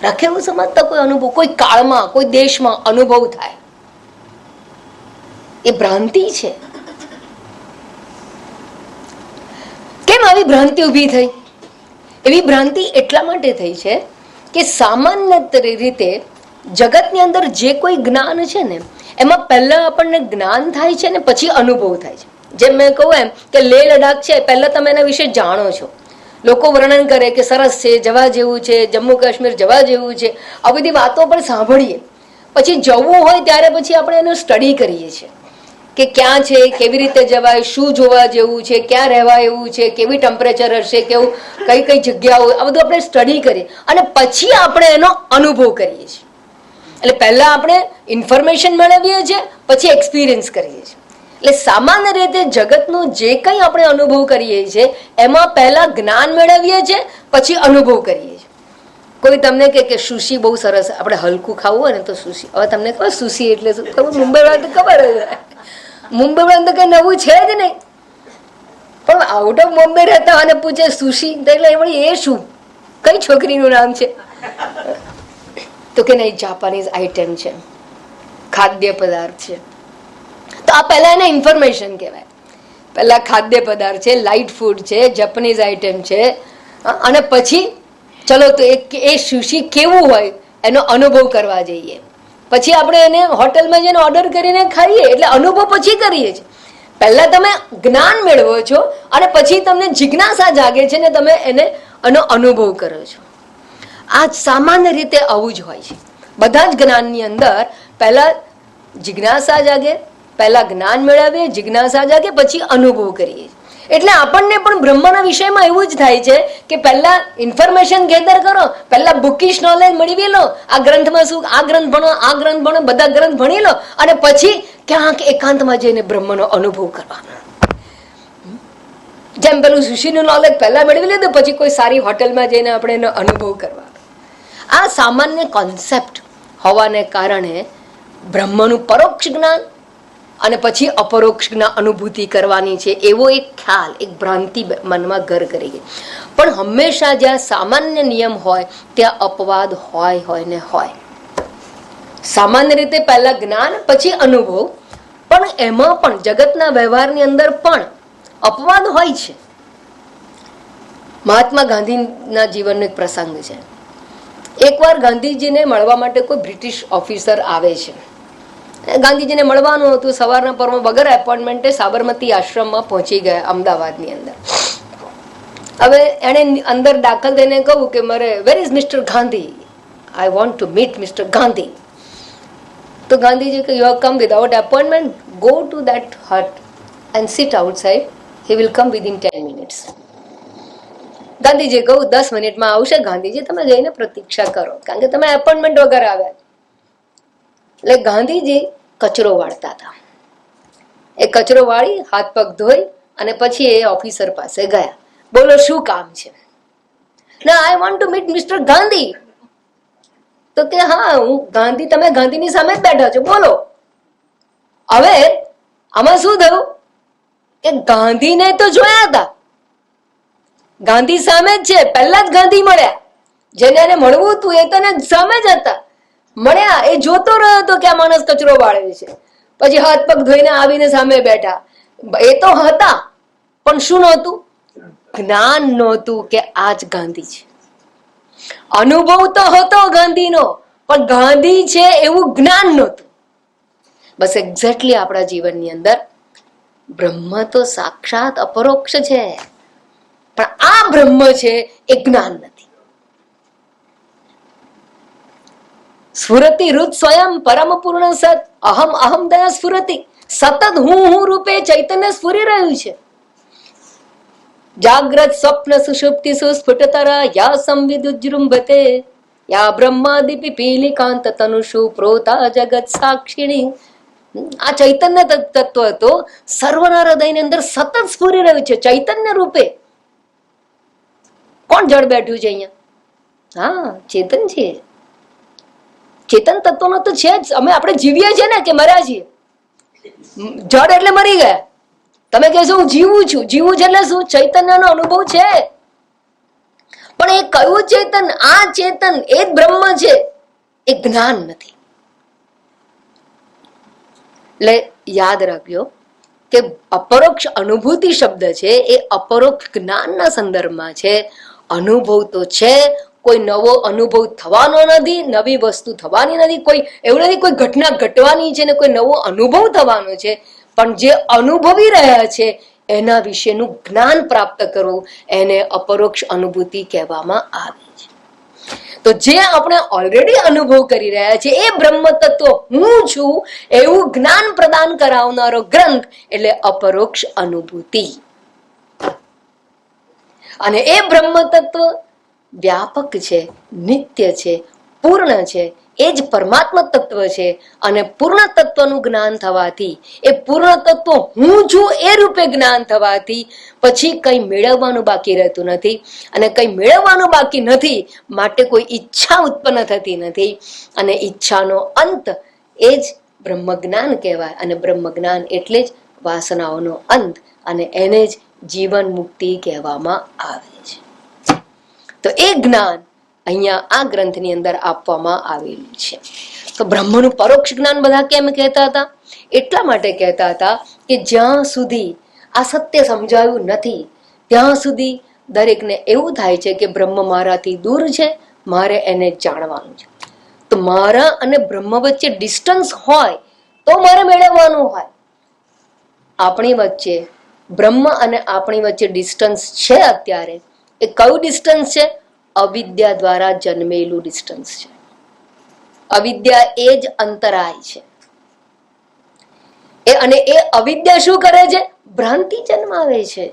રાખે એવું સમજતા કોઈ અનુભવ કોઈ કાળમાં કોઈ દેશમાં અનુભવ થાય એ ભ્રાંતિ છે. કેમ આવી ભ્રાંતિ ઉભી થઈ? એવી ભ્રાંતિ એટલા માટે થઈ છે કે સામાન્ય રીતે જગતની અંદર જે કોઈ જ્ઞાન છે ને એમાં પહેલા આપણને જ્ઞાન થાય છે ને પછી અનુભવ થાય છે. જેમ મેં કહું એમ કે લેહ લડાખ છે, પહેલા તમે એના વિશે જાણો છો, લોકો વર્ણન કરે કે સરસ છે, જવા જેવું છે, જમ્મુ કાશ્મીર જવા જેવું છે, આ બધી વાતો પણ સાંભળીએ. પછી જવું હોય ત્યારે પછી આપણે એનું સ્ટડી કરીએ છીએ કે ક્યાં છે, કેવી રીતે જવાય, શું જોવા જેવું છે, ક્યાં રહેવા એવું છે, કેવી ટેમ્પરેચર હશે, કેવું કઈ કઈ જગ્યાઓ, આ બધું આપણે સ્ટડી કરીએ અને પછી આપણે એનો અનુભવ કરીએ છીએ. એટલે પહેલા આપણે ઇન્ફોર્મેશન મેળવીએ છીએ, પછી એક્સપિરિયન્સ કરીએ છીએ. એટલે સામાન્ય રીતે જગતનું જે કંઈ આપણે અનુભવ કરીએ છીએ એમાં પહેલા જ્ઞાન મેળવીએ છીએ, પછી અનુભવ કરીએ છીએ. કોઈ તમને કે સુશી બહુ સરસ, આપણે હલકું ખાવું હોય ને તો સુશી. હવે તમને ખબર સુશી એટલે શું? ખબર? મુંબઈ વાળા તો ખબર જ, મુંબઈ વાળા તો કઈ નવું છે જ નહીં. પણ આઉટ ઓફ બોમ્બે રહેતા અને પૂછે સુશી એટલે એ શું, કઈ છોકરીનું નામ છે? તો કે નહીં, જાપાનીઝ આઈટમ છે, ખાદ્ય પદાર્થ છે. તો આ પહેલા એને ઇન્ફોર્મેશન કહેવાય. પહેલા ખાદ્ય પદાર્થ છે, લાઇટ ફૂડ છે, જાપાનીઝ આઈટમ છે, અને પછી ચલો તો એ સુશી કેવું હોય એનો અનુભવ કરવા જઈએ. પછી આપણે એને હોટલમાં જઈને ઓર્ડર કરીને ખાઈએ. એટલે અનુભવ પછી કરીએ છીએ. પહેલા તમે જ્ઞાન મેળવો છો અને પછી તમને જિજ્ઞાસા જાગે છે ને તમે એનો અનુભવ કરો છો. આ સામાન્ય રીતે આવું જ હોય છે. બધા જ જ્ઞાનની અંદર પહેલા જિજ્ઞાસા જાગે, પહેલા જ્ઞાન મેળવીએ, જિજ્ઞાસા જાગે, પછી અનુભવ કરીએ. એટલે આપણને પણ બ્રહ્મના વિષયમાં એવું જ થાય છે કે પહેલા ઇન્ફોર્મેશન ગેધર કરો, પહેલા બુકિશ નોલેજ મેળવી લો, આ ગ્રંથમાં શું, આ ગ્રંથ ભણો, આ ગ્રંથ ભણો, બધા ગ્રંથ ભણી લો અને પછી ક્યાંક એકાંતમાં જઈને બ્રહ્મનો અનુભવ કરવાનો. જેમ પેલું સુશીનું નોલેજ પહેલા મેળવી લીધું, પછી કોઈ સારી હોટલમાં જઈને આપણે એનો અનુભવ કરવાનો. આ સામાન્ય કોન્સેપ્ટ હોવાને કારણે બ્રહ્મનું પરોક્ષ જ્ઞાન અને પછી અપરોક્ષ જ્ઞાન અનુભૂતિ કરવાની છે એવો એક ખ્યાલ, એક ભ્રાંતિ મનમાં ઘર કરી ગઈ. પણ હંમેશા જ્યાં સામાન્ય નિયમ હોય ત્યાં અપવાદ હોય ને હોય. સામાન્ય રીતે પહેલા જ્ઞાન પછી અનુભવ, પણ એમાં પણ જગતના વ્યવહારની અંદર પણ અપવાદ હોય છે. મહાત્મા ગાંધીના જીવનનો એક પ્રસંગ છે. એકવાર ગાંધીજીને મળવા માટે કોઈ બ્રિટિશ ઓફિસર આવે છે. ગાંધીજીને મળવાનું હતું. સવારના પરમાં વગર એપોઇન્ટમેન્ટે સાબરમતી આશ્રમમાં પહોંચી ગયા અમદાવાદની અંદર. હવે એણે અંદર દાખલ થઈને કહ્યું કે મારે where is mister Gandhi, I want to meet mister Gandhi. તો ગાંધીજી કે you have come without appointment, go to that hut and sit outside, he will come within 10 minutes. ગાંધીજી કહું 10 મિનિટમાં આવશે ગાંધીજી, તમે જઈને પ્રતીક્ષા કરો, કારણ કે તમે એપોઇન્ટમેન્ટ વગર આવ્યા. એટલે ગાંધીજી કચરો વાળતા હતા. એ કચરો વાળી હાથ પગ ધોઈ અને પછી એ ઓફિસર પાસે ગયા. બોલો શું કામ છે? ના, આઈ want to meet mister Gandhi. તો કે હા, હું ગાંધી, તમે ગાંધીની સામે જ બેઠા છો, બોલો. હવે આમાં શું થયું કે ગાંધીને તો જોયા હતા, ગાંધી સામે જ છે, પહેલા જ ગાંધી મળ્યા. જેને એને મળવું હતું એ તને સામે જ હતા, મળ્યા. એ જોતો રહ્યો હતો કે આ માણસ કચરો વાળે છે. પછી હાથ પગ ધોઈને આવીને સામે બેઠા. એ તો હતા, પણ શું નહોતું? જ્ઞાન નહોતું કે આ જ ગાંધી છે. અનુભવ તો હતો ગાંધીનો, પણ ગાંધી છે એવું જ્ઞાન નહોતું. બસ એક્ઝેક્ટલી આપણા જીવનની અંદર બ્રહ્મ તો સાક્ષાત અપરોક્ષ છે, પણ આ બ્રહ્મ છે એ જ્ઞાન નથી. સ્ફુરતિ રુત સ્વયં પરમ પૂર્ણ સત અહમ અહમ દયા સ્ફુરતિ. સતત હું રૂપે ચૈતન્ય સ્ફુરી રહ્યું છે. જાગ્રત સ્વપ્ન સુષુપ્તિ સુસ્ફુટતરા યા સંવિદુજૃંભતે યા બ્રહ્માદિ પીપીલિકાંત તનુષુ પ્રોતા જગત સાક્ષિણી. આ ચૈતન્ય તત્વ તો સર્વના હૃદયની અંદર સતત સ્ફુરી રહ્યું છે ચૈતન્ય રૂપે. કોણ જડ બેઠું છે અહીંયા? હા, ચેતન છે. ચેતન તત્વનો તો છે જ. આપણે જીવીએ છીએ ને કે મર્યા છીએ? જડ એટલે મરી ગયા. તમે કહેશો હું જીવું છું, જીવું છે એટલે શું? ચૈતન્યનો અનુભવ છે. પણ એ કયું ચેતન? આ ચેતન એ જ બ્રહ્મ છે, એ જ્ઞાન નથી. એટલે યાદ રાખજો કે અપરોક્ષ અનુભૂતિ શબ્દ છે એ અપરોક્ષ જ્ઞાનના સંદર્ભમાં છે. અનુભવ તો છે, કોઈ નવો અનુભવ થવાનો નથી, નવી વસ્તુ થવાની નથી, કોઈ એવું નથી કોઈ ઘટના ઘટવાની છે ને કોઈ નવો અનુભવ થવાનો છે. પણ જે અનુભવી રહ્યા છે એના વિશેનું જ્ઞાન પ્રાપ્ત કરવું, એને અપરોક્ષ અનુભૂતિ કહેવામાં આવે છે. તો જે આપણે ઓલરેડી અનુભવ કરી રહ્યા છીએ એ બ્રહ્મ તત્વ હું છું એવું જ્ઞાન પ્રદાન કરાવનારો ગ્રંથ એટલે અપરોક્ષ અનુભૂતિ. અને એ બ્રહ્મ તત્વ વ્યાપક છે, નિત્ય છે, પૂર્ણ છે, એ જ પરમાત્મા તત્વ છે. અને પૂર્ણ તત્વનું જ્ઞાન થવાથી, એ પૂર્ણ તત્વ હું છું એ રૂપે જ્ઞાન થવાથી પછી કઈ મેળવવાનું બાકી રહેતું નથી. અને કઈ મેળવવાનું બાકી નથી માટે કોઈ ઈચ્છા ઉત્પન્ન થતી નથી. અને ઈચ્છાનો અંત એ જ બ્રહ્મ જ્ઞાન કહેવાય. અને બ્રહ્મ જ્ઞાન એટલે જ વાસનાઓનો અંત, અને એને જ જીવન મુક્તિ કહેવામાં આવે છે. તો એ જ્ઞાન અહીંયા આ ગ્રંથની અંદર આપવામાં આવેલું છે. તો બ્રહ્મનું પરોક્ષ જ્ઞાન બધા કેમ કહેતા હતા? એટલા માટે કહેતા હતા કે જ્યાં સુધી આ સત્ય સમજાયું નથી ત્યાં સુધી દરેકને એવું થાય છે કે બ્રહ્મ મારાથી દૂર છે, મારે એને જાણવાનું છે. તો મારા અને બ્રહ્મ વચ્ચે ડિસ્ટન્સ હોય તો મારે મેળવવાનું હોય. આપણી વચ્ચે બ્રહ્મ અને આપણી વચ્ચે ડિસ્ટન્સ છે અત્યારે. એ કયું ડિસ્ટન્સ છે? અવિદ્યા દ્વારા જન્મેલું ડિસ્ટન્સ છે. અવિદ્યા એ જ અંતરાય છે. અને એ અવિદ્યા શું કરે છે? ભ્રાંતિ જન્માવે છે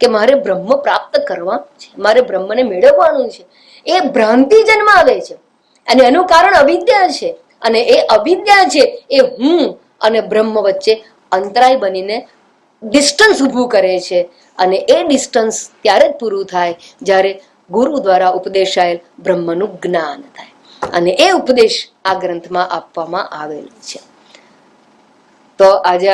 કે મારે બ્રહ્મ પ્રાપ્ત કરવાનું છે, મારે બ્રહ્મને મેળવવાનું છે. એ ભ્રાંતિ જન્માવે છે અને એનું કારણ અવિદ્યા છે. અને એ અવિદ્યા છે એ હું અને બ્રહ્મ વચ્ચે અંતરાય બનીને ડિસ્ટન્સ ઊભું કરે છે. અને એ ડિસ્ટન્સ ત્યારે જ પૂરું થાય જ્યારે ગુરુ દ્વારા ઉપદેશાયેલ બ્રહ્મનું જ્ઞાન થાય. અને એ ઉપદેશ આ ગ્રંથમાં આપવામાં આવેલું છે. તો આજે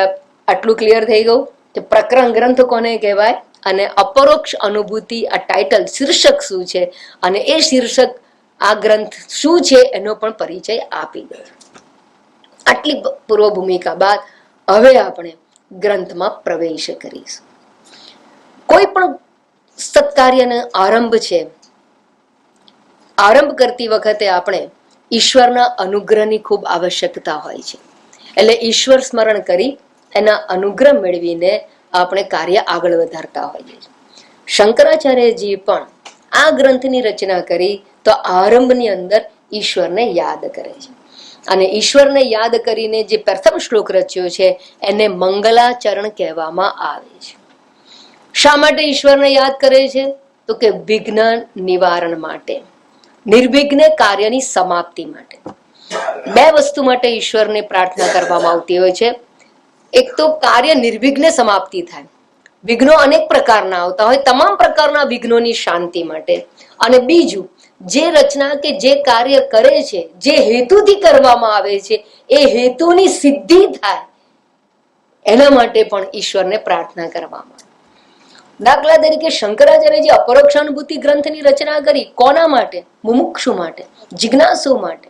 આટલું ક્લિયર થઈ ગયું કે પ્રકરણ ગ્રંથ કોને કહેવાય અને અપરોક્ષ અનુભૂતિ આ ટાઇટલ શીર્ષક શું છે અને એ શીર્ષક આ ગ્રંથ શું છે એનો પણ પરિચય આપી દો. આટલી પૂર્વ ભૂમિકા બાદ હવે આપણે ગ્રંથમાં પ્રવેશ કરીશું. કોઈ પણ સત્કાર્યનો આરંભ છે, આરંભ કરતી વખતે આપણે ઈશ્વરના અનુગ્રહની ખૂબ આવશ્યકતા હોય છે. એટલે ઈશ્વર સ્મરણ કરી એના અનુગ્રહ મેળવીને આપણે કાર્ય આગળ વધારતા હોઈએ છીએ. શંકરાચાર્યજી પણ આ ગ્રંથની રચના કરી તો આરંભની અંદર ઈશ્વરને યાદ કરે છે. અને ઈશ્વરને યાદ કરીને જે પ્રથમ શ્લોક રચ્યો છે એને મંગલાચરણ કહેવામાં આવે છે. શા માટે ઈશ્વરને યાદ કરે છે? તો કે વિઘ્ન નિવારણ માટે, નિર્વિઘ્ન કાર્યની સમાપ્તિ માટે. બે વસ્તુ માટે ઈશ્વરને પ્રાર્થના કરવામાં આવતી હોય છે. એક તો કાર્ય નિર્વિઘ્ન સમાપ્તિ થાય. વિઘ્નો અનેક પ્રકારના આવતા હોય, તમામ પ્રકારના વિઘ્નોની શાંતિ માટે. અને બીજું, જે રચના કે જે કાર્ય કરે છે, જે હેતુથી કરવામાં આવે છે એ હેતુની સિદ્ધિ થાય એના માટે પણ ઈશ્વરને પ્રાર્થના કરવામાં આવે. દાખલા તરીકે શંકરાચાર્યજી અપરોક્ષાનુભૂતિ ગ્રંથની રચના કરી. કોના માટે? મુમુક્ષુ માટે, જિજ્ઞાસુ માટે.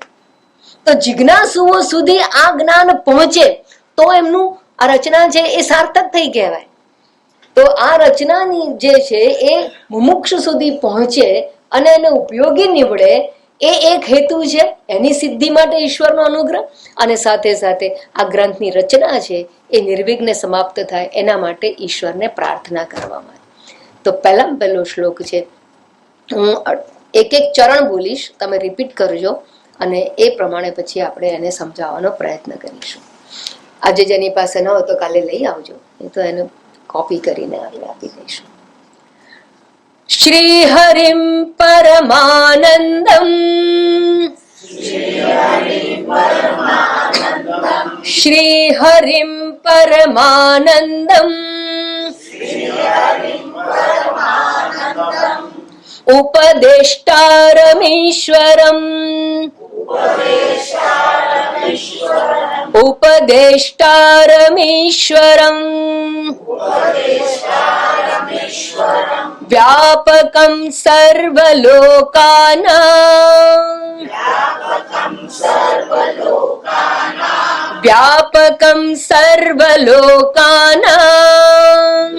તો જિજ્ઞાસુઓ સુધી આ જ્ઞાન પહોંચે તો એમનું આ રચના છે એ સાર્થક થઈ કહેવાય. તો આ રચનાની જે છે એ મુમુક્ષુ સુધી પહોંચે અને એને ઉપયોગી નીવડે એ એક હેતુ છે. એની સિદ્ધિ માટે ઈશ્વરનો અનુગ્રહ, અને સાથે સાથે આ ગ્રંથની રચના છે એ નિર્વિઘ્ને સમાપ્ત થાય એના માટે ઈશ્વરને પ્રાર્થના કરવામાં. તો પહેલામાં પહેલો શ્લોક છે, હું એક એક ચરણ બોલીશ, તમે રિપીટ કરજો અને એ પ્રમાણે પછી આપણે એને સમજાવવાનો પ્રયત્ન કરીશું. આજે જેની પાસે ન હોય તો કાલે લઈ આવજો, એ તો એને કોપી કરીને આપી દઈશું. શ્રી હરિમ પરમાનંદમ શ્રી હરિમ પરમાનંદમ ઉપદેષ્ટારમીશ્વરમ ઉપદેષ્ટારમીશ્વરમ વ્યાપકં સર્વલોકાનાં વ્યાપકં સર્વલોકાનાં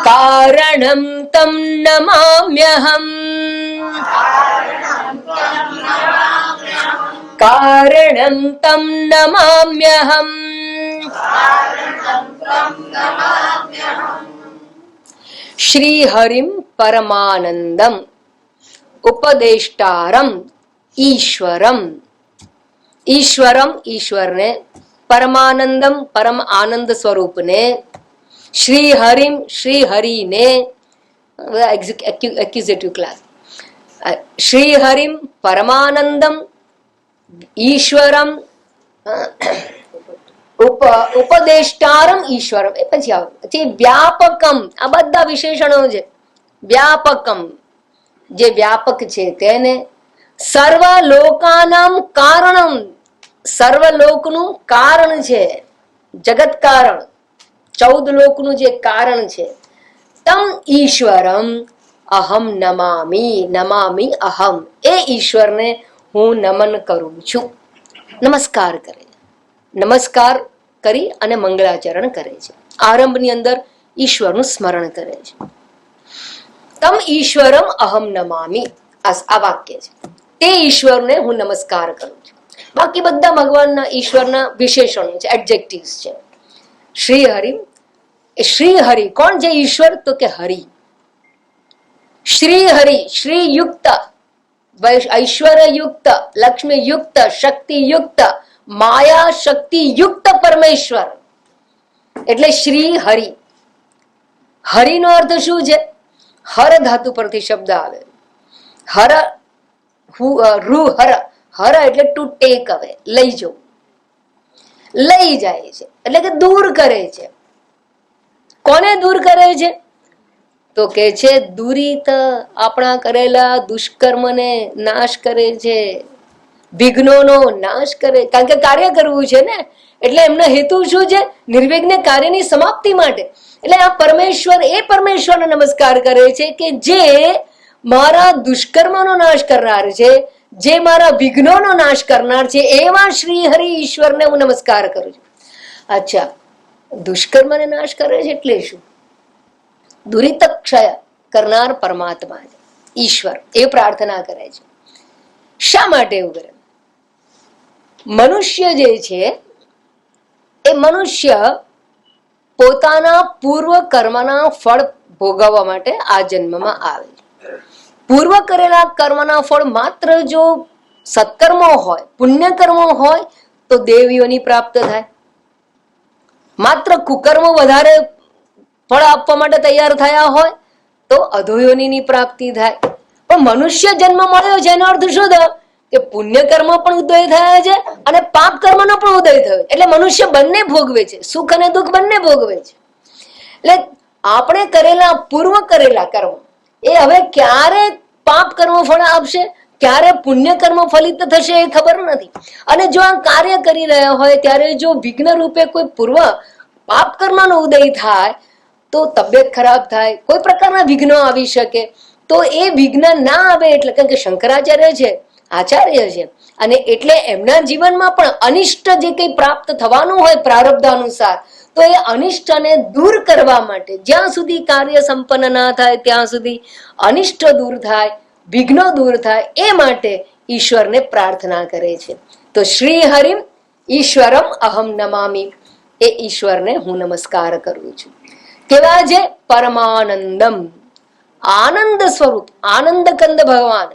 કારણં तं નમામ્યહम् કારણં तं નમામ્યહम् શ્રી હરિમ પરમાનંદમ ઉપદેષ્ટારમ ઈશ્વરમ. ઈશ્વરમ ઈશ્વરને, પરમાનંદમ પરમ આનંદ સ્વરૂપને, શ્રી હરિમ શ્રી હરિને, એક્યુઝેટિવ ક્લાસ, શ્રી હરિમ પરમાનંદમ ઈશ્વરમ ઉપદેષ્ટારમ ઈશ્વરમ. એ પછી આવે વ્યાપકમ. આ બધા વિશેષણો છે. વ્યાપકમ, જે વ્યાપક છે તેને, સર્વ લોકાનામ કારણમ, સર્વ લોકનું કારણ છે, જગત કારણ, 14 લોકનું જે કારણ છે. તમ ઈશ્વરમ અહમ નમામી. નમામી અહમ, એ ઈશ્વરને હું નમન કરું છું. નમસ્કાર કરે, નમસ્કાર કરી અને મંગળાચરણ કરે છે. આરંભની અંદર ઈશ્વરનું સ્મરણ કરે છે. તમ ઈશ્વરમ અહમ નમામી, આ વાક્ય છે. તે ઈશ્વરને હું નમસ્કાર કરું છું. બાકી બધા ભગવાનના ઈશ્વરના વિશેષણો છે, એડજેક્ટિવ્સ છે. શ્રી હરિ, શ્રી હરિ કોણ છે ઈશ્વર? તો કે હરિ. શ્રી હરિ, શ્રી યુક્ત, ઐશ્વર્ય યુક્ત, લક્ષ્મી યુક્ત, શક્તિ યુક્ત, માયા શક્તિ યુક્ત પરમેશ્વર એટલે શ્રી હરિ. હરિનો અર્થ શું છે? હર ધાતુ પરથી શબ્દ આવે. હર, રૂ હર, હર એટલે ટુ ટેક અવે, લઈ જવું, લઈ જાય છે એટલે કે દૂર કરે છે. કોને દૂર કરે છે? તો કે છે દુરિત, આપણા કરેલા દુષ્કર્મને નાશ કરે છે, વિઘ્નોનો નાશ કરે. કારણ કે કાર્ય કરવું છે ને, એટલે એમનો હેતુ શું છે? નિર્વિઘ્ન કાર્યની સમાપ્તિ માટે. એટલે આ પરમેશ્વર, એ પરમેશ્વરને નમસ્કાર કરે છે કે જે મારા દુષ્કર્મનો નાશ કરનાર છે, જે મારા વિઘ્નોનો નાશ કરનાર છે, એવા શ્રી હરિ ઈશ્વરને હું નમસ્કાર કરું છું. અચ્છા, દુષ્કર્મને નાશ કરે છે એટલે શું? દુરિત ક્ષય કરનાર પરમાત્મા છે ઈશ્વર, એ પ્રાર્થના કરે છે. શા માટે એવું કરે? મનુષ્ય જે છે એ મનુષ્ય પોતાના પૂર્વ કર્મના ફળ ભોગવવા માટે આ જન્મમાં આવે છે. પૂર્વ કરેલા કર્મના ફળ માત્ર જો સત્કર્મો હોય, પુણ્ય કર્મો હોય તો દેવીઓની પ્રાપ્ત થાય. માત્ર કુકર્મો વધારે ફળ આપવા માટે તૈયાર થયા હોય તો અધોયોની પ્રાપ્તિ થાય. પણ મનુષ્ય જન્મ મળ્યો છે એનો અર્થ શું થયો? કે પુણ્ય કર્મ પણ ઉદય થયા છે અને પાપ કર્મનો પણ ઉદય થયો. એટલે મનુષ્ય બંને ભોગવે છે, સુખ અને દુઃખ બંને ભોગવે છે. એટલે આપણે કરેલા, પૂર્વ કરેલા કર્મ એ હવે ક્યારે પાપ કર્મ ફળ આપશે, ક્યારે પુણ્ય કર્મ ફલિત થશે એ ખબર નથી. અને જો આ કાર્ય કરી રહ્યા હોય ત્યારે જો વિઘ્ન રૂપે કોઈ પૂર્વ પાપ કર્મનો ઉદય થાય તો તબિયત ખરાબ થાય, કોઈ પ્રકારના વિઘ્નો આવી શકે. તો એ વિઘ્ન ના આવે એટલે, કારણ કે શંકરાચાર્ય છે, આચાર્ય છે, અને એટલે એમના જીવનમાં પણ અનિષ્ટ જે કંઈ પ્રાપ્ત થવાનું હોય પ્રારબ્ધ અનુસાર, તો એ અનિષ્ટને દૂર કરવા માટે, જ્યાં સુધી કાર્ય સંપન્ન ના થાય ત્યાં સુધી અનિષ્ટ દૂર થાય, વિઘ્નો દૂર થાય, એ માટે ઈશ્વરને પ્રાર્થના કરે છે. તો શ્રી હરિમ ઈશ્વરમ અહમ નમામી, એ ઈશ્વરને હું નમસ્કાર કરું છું. કેવા છે? પરમાનંદમ, આનંદ સ્વરૂપ, આનંદ કંદ ભગવાન.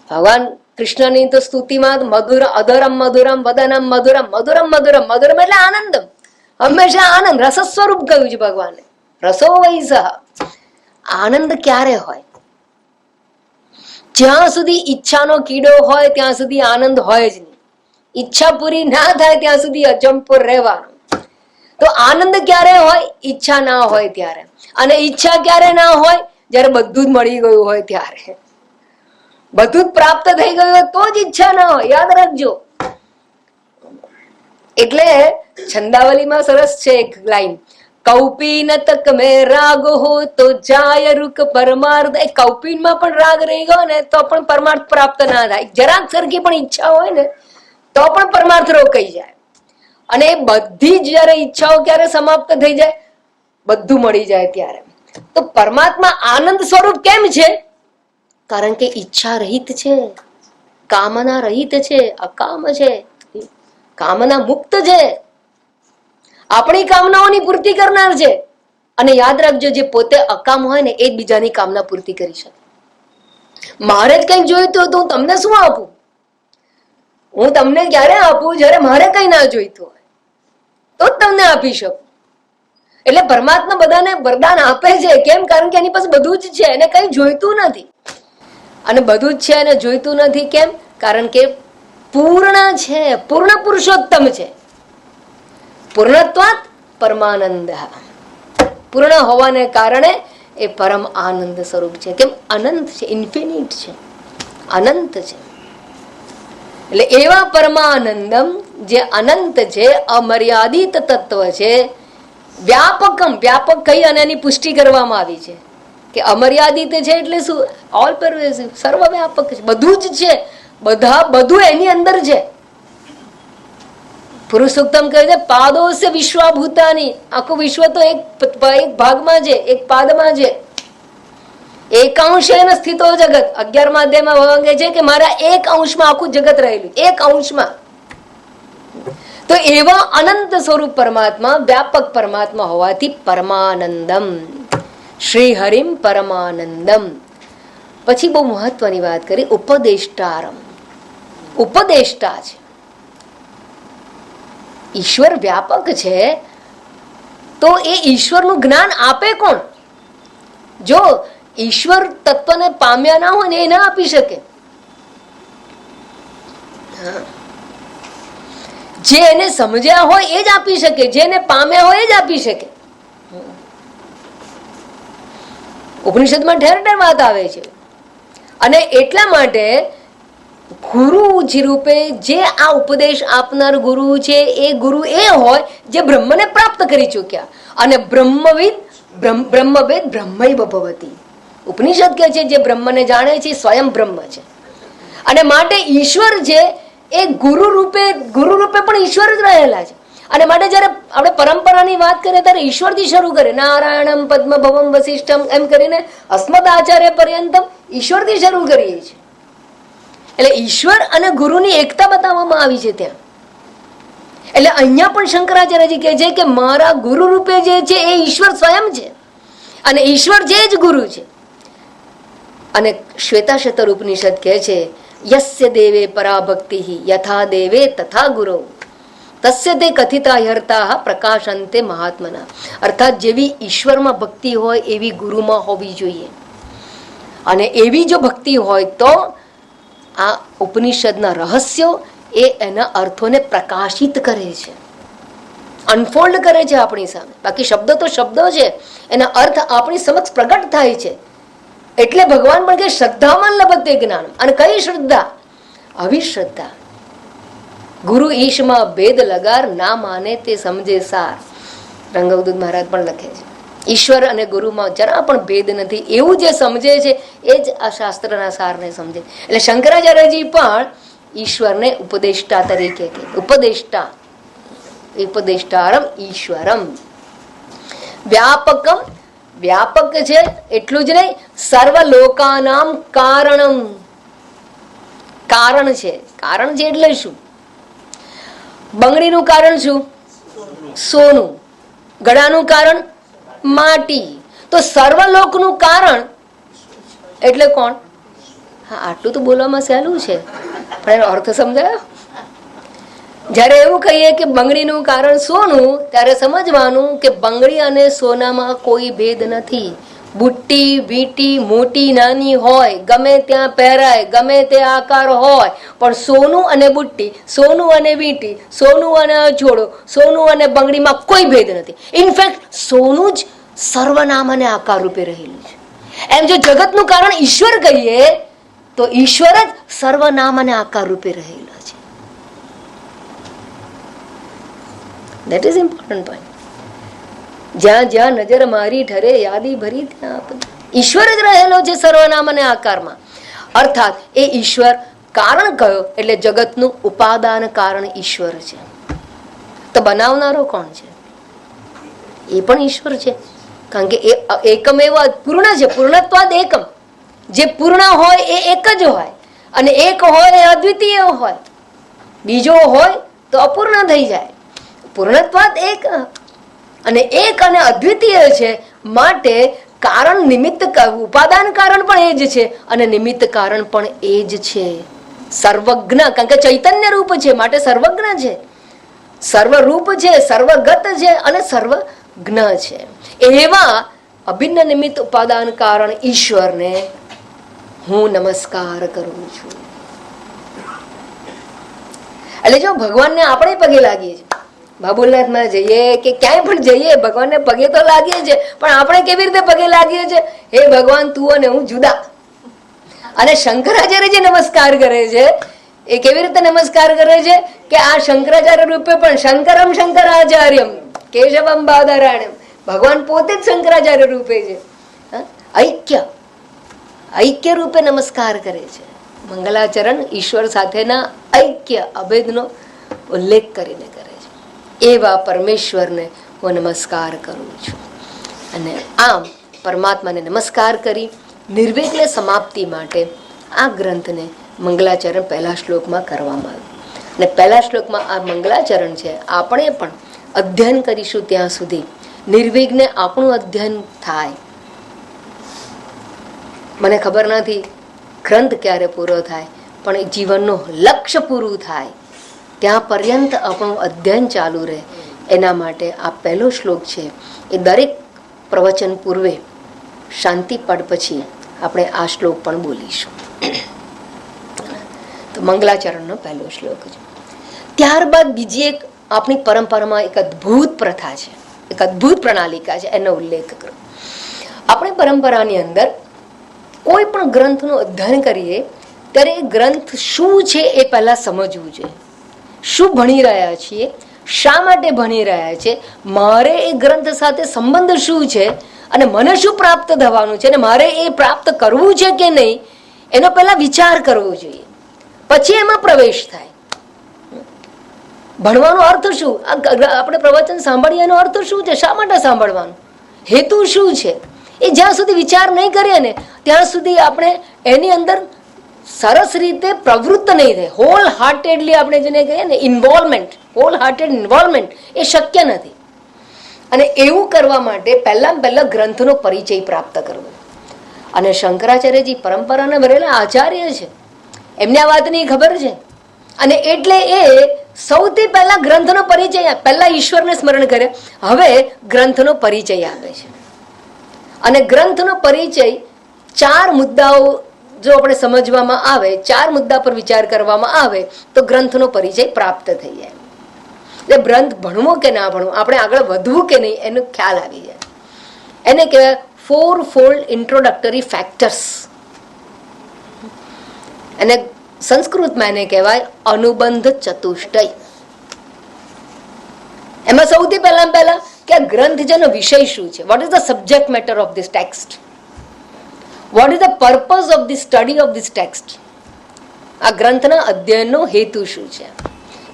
ભગવાન કૃષ્ણની તો સ્તુતિમાં મધુર, અધરમ મધુરમ, વદનમ મધુરમ, મધુરમ મધુરમ, મધુરમ એટલે આનંદમ, હંમેશા આનંદ, રસ સ્વરૂપ કહ્યું છે ભગવાને. રસો વૈસહ, આનંદ ક્યારે હોય? જ્યાં સુધી ઈચ્છાનો કીડો હોય ત્યાં સુધી આનંદ હોય જ નહીં. ઈચ્છા પૂરી ના થાય ત્યાં સુધી અજંપુર રહેવાનું. તો આનંદ ક્યારે હોય? ઈચ્છા ના હોય ત્યારે. અને ઈચ્છા ક્યારે ના હોય? જ્યારે બધું જ મળી ગયું હોય ત્યારે. બધું જ પ્રાપ્ત થઈ ગયું હોય તો જ ઈચ્છા ના હોય, યાદ રાખજો. એટલે છંદાવલીમાં સરસ છે એક લાઈન, કૌપીન તક મે રાગ હો તો જાય રૂક પરમાર્થ. એ કૌપીનમાં પણ રાગ રહી ગયો ને તો પણ પરમાર્થ પ્રાપ્ત ના થાય. જરાક સરખી પણ ઈચ્છા હોય ને તો પણ પરમાર્થ રોકાઈ જાય. અને એ બધી જ જયારે ઈચ્છાઓ ક્યારે સમાપ્ત થઈ જાય? બધું મળી જાય ત્યારે. તો પરમાત્મા આનંદ સ્વરૂપ કેમ છે? કારણ કે ઈચ્છા રહિત છે, કામના રહિત છે, અકામ છે. કામના મુક્ત છે, આપણી કામનાઓની પૂર્તિ કરનાર છે. અને યાદ રાખજો, જે પોતે અકામ હોય ને એ જ બીજાની કામના પૂર્તિ કરી શકે. મારે જ કંઈક જોઈતું હોય તો હું તમને શું આપું? હું તમને ક્યારે આપું? જ્યારે મારે કંઈ ના જોઈતું હોય તો જ તમને આપી શકું. એટલે પરમાત્મા બધાને વરદાન આપે છે. કેમ? કારણ કે એની પાસે બધું જ છે, એને કંઈ જોઈતું નથી. અને બધું જ છે એને જોઈતું નથી. કેમ? કારણ કે પૂર્ણ છે, પૂર્ણ પુરુષોત્તમ છે. પૂર્ણત્વાત પરમાનંદ. પૂર્ણ હોવાને કારણે એ પરમ આનંદ સ્વરૂપ છે. કેમ? અનંત છે, ઇન્ફિનિટ છે, અનંત છે. એટલે એવા પરમાનંદમ જે અનંત છે, અમર્યાદિત તત્વ છે, વ્યાપકમ, વ્યાપક કહી અને એની પુષ્ટિ કરવામાં આવી છે કે અમર્યાદિત છે એટલે શું? ઓલ પરવેસિવ, સર્વવ્યાપક છે, બધું જ છે, બધું એની અંદર છે. પુરુષોત્તમ કહે છે પાદોસ્ય વિશ્વાભૂતાની, આખું વિશ્વ તો એક ભાગમાં છે, એક પાદમાં છે. એકાંશેન સ્થિતો જગત, 11મા અધ્યાયમાં ભગવાન કહે છે કે મારા એક અંશમાં આખું જગત રહેલું, એક અંશમાં. તો એવા અનંત સ્વરૂપ પરમાત્મા, વ્યાપક પરમાત્મા હોવાથી પરમાનંદમ, શ્રી હરિમ પરમાનંદમ. પછી બહુ મહત્વની વાત કરી, ઉપદેષ્ટારમ. ઉપદેષ્ટા છે. ઈશ્વર વ્યાપક છે તો એ ઈશ્વરનું જ્ઞાન આપે કોણ? જો ઈશ્વર તત્વને પામ્યા ના હોય ને એ ના આપી શકે. જે એને સમજ્યા હોય એ જ આપી શકે, જેને પામ્યા હોય એ જ આપી શકે. ઉપનિષદમાં ઠેર ઠેર વાત આવે છે. અને એટલા માટે ગુરુ રૂપે જે આ ઉપદેશ આપનાર ગુરુ છે એ ગુરુ એ હોય જે બ્રહ્મને પ્રાપ્ત કરી ચૂક્યા. અને બ્રહ્મવિદ બ્રહ્મવેદ બ્રહ્મૈવ ભવતી. ઉપનિષદ કહે છે જે બ્રહ્મને જાણે છે સ્વયં બ્રહ્મ છે. અને માટે ઈશ્વર છે એ ગુરુ રૂપે પણ ઈશ્વર જ રહેલા છે. અને માટે જયારે આપણે પરંપરાની વાત કરીએ ત્યારે ઈશ્વરથી શરૂ કરીએ, નારાયણમ પદ્મભવમ વસિષ્ઠમ એમ કરીને અસ્મદ આચાર્ય પર્યંતમ ઈશ્વરથી શરૂ કરીએ છીએ. એટલે ઈશ્વર અને ગુરુની એકતા બતાવવામાં આવી છે ત્યાં. એટલે અહીંયા પણ શંકરાચાર્યજી કહે છે કે મારા ગુરુ રૂપે જે છે એ ઈશ્વર સ્વયં છે અને ઈશ્વર જે જ ગુરુ છે. અને શ્વેતાશતર ઉપનિષદ કહે છે યસ્ય દેવે પરાભક્તિ યથા દેવે તથા ગુરુ તસ્ય તે કથિતા હર્તા પ્રકાશંતે મહાત્મના. અર્થાત જેવી ઈશ્વરમાં ભક્તિ હોય એવી ગુરુમાં હોવી જોઈએ. અને એવી જો ભક્તિ હોય તો આ ઉપનિષદના રહસ્યો એ એના અર્થોને પ્રકાશિત કરે છે, અનફોલ્ડ કરે છે આપણી સામે. બાકી શબ્દો તો શબ્દો છે, એના અર્થ આપણી સમક્ષ પ્રગટ થાય છે. એટલે ભગવાન પણ કે શ્રદ્ધામાં લભતે જ્ઞાન. અને કઈ શ્રદ્ધા? અવિશ્રદ્ધા. ગુરુ ઈશમાં ભેદ લગાર, ના માને તે સમજે સાર. રંગવદૂત મહારાજ પણ લખે છે ઈશ્વર અને ગુરુમાં જરા પણ ભેદ નથી, એવું જે સમજે છે એ જ આ શાસ્ત્રના સારને સમજે. એટલે શંકરાચાર્યજી પણ ઈશ્વરને ઉપદેષ્ટા તરીકે કે ઉપદેષ્ટા, ઉપદેષ્ટારમ ઈશ્વરમ. વ્યાપકમ, વ્યાપક છે એટલું જ નહીં, સર્વલોકાનામ કારણમ. કારણ છે. કારણ છે એટલે શું? બંગડીનું કારણ શું? સોનું. ગળાનું કારણ માટી. તો સર્વલોકનું કારણ એટલે કોણ? હા, આટલું તો બોલવામાં સહેલું છે પણ એનો અર્થ સમજાયો? જયારે એવું કહીએ કે બંગડીનું કારણ સોનું, ત્યારે સમજવાનું કે બંગડી અને સોનામાં કોઈ ભેદ નથી. બુટ્ટી વીટી મોટી નાની હોય, ગમે ત્યાં પહેરાય, ગમે તે આકાર હોય, પણ સોનું અને બુટ્ટી, સોનું અને વીટી, સોનું અને અજોડો, સોનું અને બંગડીમાં કોઈ ભેદ નથી. ઇનફેક્ટ સોનું જ સર્વનામ અને આકાર રૂપે રહેલું છે. એમ જો જગતનું કારણ ઈશ્વર કહીએ તો ઈશ્વર જ સર્વનામ અને આકાર રૂપે રહેલો છે. That is important point. જ્યાં જ્યાં નજર મારી ઠરે યાદી ભરી ત્યાં ઈશ્વર જ રહેલો છે સર્વનામ અને આકારમાં. અર્થાત એ ઈશ્વર કારણ કયો? એટલે જગતનું ઉપાદાન કારણ ઈશ્વર છે. તો બનાવનારો કોણ છે? એ પણ ઈશ્વર છે. કારણ કે એ એકમ એવો પૂર્ણ છે, પૂર્ણત્વાદ એકમ. જે પૂર્ણ હોય એ એક જ હોય, અને એક હોય એ અદ્વિતીય હોય. બીજો હોય તો અપૂર્ણ થઈ જાય. પૂર્ણત્વાદ એક અને અદ્વિતીય છે. માટે કારણ નિમિત્ત ઉપાદાન કારણ પણ એ જ છે અને નિમિત્ત કારણ પણ એ જ છે. સર્વજ્ઞ, કારણ કે ચૈતન્ય રૂપ છે માટે સર્વજ્ઞ છે, સર્વરૂપ છે, સર્વગત છે અને સર્વજ્ઞ છે. એવા અભિન્ન નિમિત્ત ઉપાદાન કારણ ઈશ્વરને હું નમસ્કાર કરું છું. એટલે જો ભગવાનને આપણે પગે લાગીએ છીએ, બાબુલનાથમાં જઈએ કે ક્યાંય પણ જઈએ, ભગવાનને પગે તો લાગીએ છીએ, પણ આપણે કેવી રીતે પગે લાગીએ છીએ? હે ભગવાન, તું અને હું જુદા. અને શંકરાચાર્ય જે નમસ્કાર કરે છે એ કેવી રીતે નમસ્કાર કરે છે કે આ શંકરાચાર્ય રૂપે પણ શંકરમ શંકરાચાર્યમ કેશવમ બાદરાયણમ, ભગવાન પોતે જ શંકરાચાર્ય રૂપે છે. ઐક્ય રૂપે નમસ્કાર કરે છે. મંગલાચરણ ઈશ્વર સાથેના ઐક્ય અભેદનો ઉલ્લેખ કરીને કરે છે. એવા પરમેશ્વરને હું નમસ્કાર કરું છું. અને આમ પરમાત્માને નમસ્કાર કરી નિર્વિઘ્ન સમાપ્તિ માટે આ ગ્રંથને મંગલાચરણ પહેલા શ્લોકમાં કરવામાં આવ્યું. અને પહેલા શ્લોકમાં આ મંગલાચરણ છે. આપણે પણ અધ્યયન કરીશું ત્યાં સુધી નિર્વિઘ્ને આપણું અધ્યયન થાય. મને ખબર નથી ગ્રંથ ક્યારે પૂરો થાય, પણ એ જીવનનું લક્ષ્ય પૂરું થાય ત્યાં પર્યંત આપણું અધ્યયન ચાલુ રહે. એના માટે આ પહેલો શ્લોક છે એ દરેક પ્રવચન પૂર્વે શાંતિ પડ પછી આપણે આ શ્લોક પણ બોલીશું. તો મંગલાચરણનો પહેલો શ્લોક છે. ત્યારબાદ બીજી એક આપણી પરંપરામાં એક અદ્ભુત પ્રથા છે, એક અદ્ભુત પ્રણાલિકા છે, એનો ઉલ્લેખ કરો. આપણી પરંપરાની અંદર કોઈ પણ ગ્રંથનું અધ્યયન કરીએ ત્યારે એ ગ્રંથ શું છે એ પહેલા સમજવું જોઈએ. શું ભણી રહ્યા છીએ, શા માટે ભણી રહ્યા છે, મારે એ ગ્રંથ સાથે સંબંધ શું છે અને મને શું પ્રાપ્ત થવાનું છે અને મારે એ પ્રાપ્ત કરવું છે કે નહીં એનો પહેલા વિચાર કરવો જોઈએ, પછી એમાં પ્રવેશ થાય. ભણવાનો અર્થ શું? આપણે પ્રવચન સાંભળીએ એનો અર્થ શું છે, શા માટે સાંભળવાનું, હેતુ શું છે, એ જ્યાં સુધી વિચાર નહીં કરીએ ને ત્યાં સુધી આપણે એની અંદર સરસ રીતે પ્રવૃત્ત નહીં થાય. હોલ હાર્ટેડલી આપણે જેને કહીએ ને ઇન્વોલ્વમેન્ટ, હોલ હાર્ટેડ ઇન્વોલ્વમેન્ટ એ શક્ય નથી. અને એવું કરવા માટે પહેલા ગ્રંથનો પરિચય પ્રાપ્ત કરવો. અને શંકરાચાર્યજી પરંપરાના ભરેલા આચાર્ય છે, એમને આ વાતની ખબર છે. અને એટલે એ સૌથી પહેલા ગ્રંથનો પરિચય, પહેલા ઈશ્વરને સ્મરણ કરે, હવે ગ્રંથનો પરિચય આપે છે. અને ગ્રંથનો પરિચય 4 મુદ્દાઓ જો આપણે સમજવામાં આવે, 4 મુદ્દા પર વિચાર કરવામાં આવે તો ગ્રંથનો પરિચય પ્રાપ્ત થઈ જાય. એટલે ગ્રંથ ભણવો કે ના ભણવો, આપણે આગળ વધવું કે નહીં એનો ખ્યાલ આવી જાય. એને કહેવાય 4 fold ઇન્ટ્રોડક્ટરી ફેક્ટર્સ. અને સંસ્કૃતમાં એને કહેવાય અનુબંધ ચતુષ્ટય. એમાં સૌથી પહેલા કે આ ગ્રંથ જેનો વિષય શું છે, what is the subject matter of this text, what is the purpose of the study of this text. આ ગ્રંથના અધ્યયનનો હેતુ શું છે,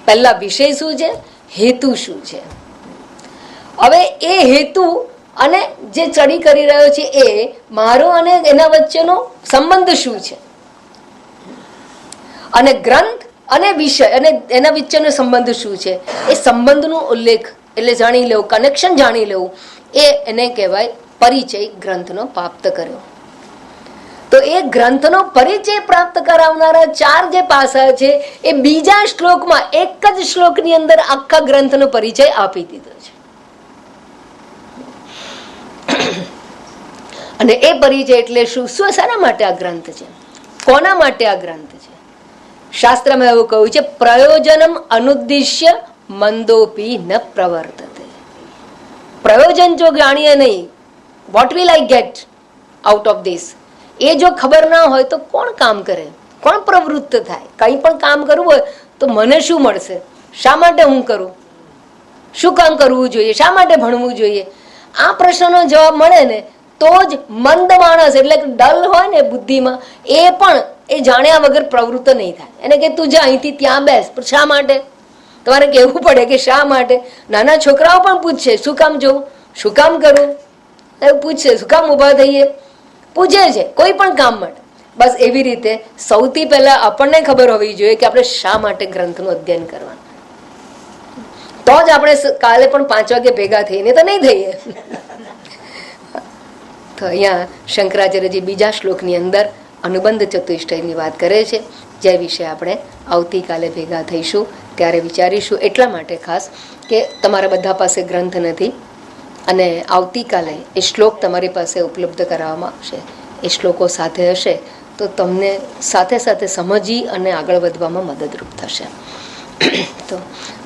પહેલા વિષય શું છે, હેતુ શું છે. હવે એ હેતુ અને જે સ્ટડી કરી રહ્યો છે એ મારો અને એના વચ્ચેનો સંબંધ શું છે, અને ગ્રંથ અને વિષય અને એના વચ્ચેનો સંબંધ શું છે, એ સંબંધનો ઉલ્લેખ એટલે જાણી લેવું, કનેક્શન જાણી લેવું, એને કહેવાય પરિચય ગ્રંથનો પ્રાપ્ત કર્યો. તો એ ગ્રંથનો પરિચય પ્રાપ્ત કરાવનારા 4 જે પાસા છે એ બીજા શ્લોકમાં, એક જ શ્લોકની અંદર આખા ગ્રંથનો પરિચય આપી દીધો છે. અને એ પરિચય એટલે શું, શાના માટે આ ગ્રંથ છે, કોના માટે આ ગ્રંથ છે. શાસ્ત્રમાં એવું કહ્યું છે, પ્રયોજનમ અનુદ્દિશ્ય મંદોપી ન પ્રવર્તતે. પ્રયોજન જો જાણીએ નહીં, what will I get out of this, એ જો ખબર ના હોય તો કોણ કામ કરે, કોણ પ્રવૃત્ત થાય. કંઈ પણ કામ કરવું હોય તો મને શું મળશે, શા માટે હું કરું, શું કામ કરવું જોઈએ, શા માટે ભણવું જોઈએ, આ પ્રશ્નનો જવાબ મળે ને તો જ મંદ માણસ એટલે કે ડલ હોય ને બુદ્ધિમાં, એ પણ એ જાણ્યા વગર પ્રવૃત્ત નહીં થાય. એને કે તું જા અહીંથી ત્યાં બેસ, પણ શા માટે તમારે કહેવું પડે કે શા માટે. નાના છોકરાઓ પણ પૂછશે શું કામ જવું, શું કામ કરવું, એવું પૂછશે, શું કામ ઊભા થઈએ, પૂછે છે કોઈ પણ કામ માટે. બસ એવી રીતે સૌથી પહેલા આપણને ખબર હોવી જોઈએ કે આપણે શા માટે ગ્રંથનું અધ્યયન કરવાનું. તો જ આપણે કાલે પણ 5 વાગે ભેગા થઈને તો નહીં થઈએ. તો અહીંયા શંકરાચાર્યજી બીજા શ્લોકની અંદર અનુબંધ ચતુષ્ટયની વાત કરે છે, જે વિશે આપણે આવતીકાલે ભેગા થઈશું ત્યારે વિચારીશું. એટલા માટે ખાસ કે તમારા બધા પાસે ગ્રંથ નથી અને આવતીકાલે એ શ્લોક તમારી પાસે ઉપલબ્ધ કરાવવામાં આવશે. એ શ્લોકો સાથે હશે તો તમને સાથે સાથે સમજી અને આગળ વધવામાં મદદરૂપ થશે. તો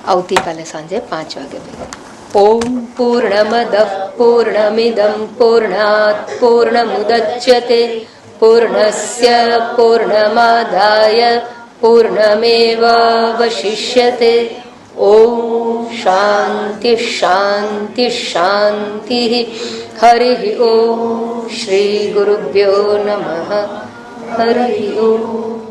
આવતીકાલે સાંજે 5 વાગે ભેગા. ઓમ પૂર્ણમદ પૂર્ણમિદમ પૂર્ણાત પૂર્ણમુદચ્યતે પૂર્ણસ્ય પૂર્ણમાદાય પૂર્ણમેવાવશિષ્યતે. ઓમ શાંતિ શાંતિ શાંતિ. હરિ ઓમ. શ્રી ગુરુભ્યો નમઃ. હરિ ઓમ.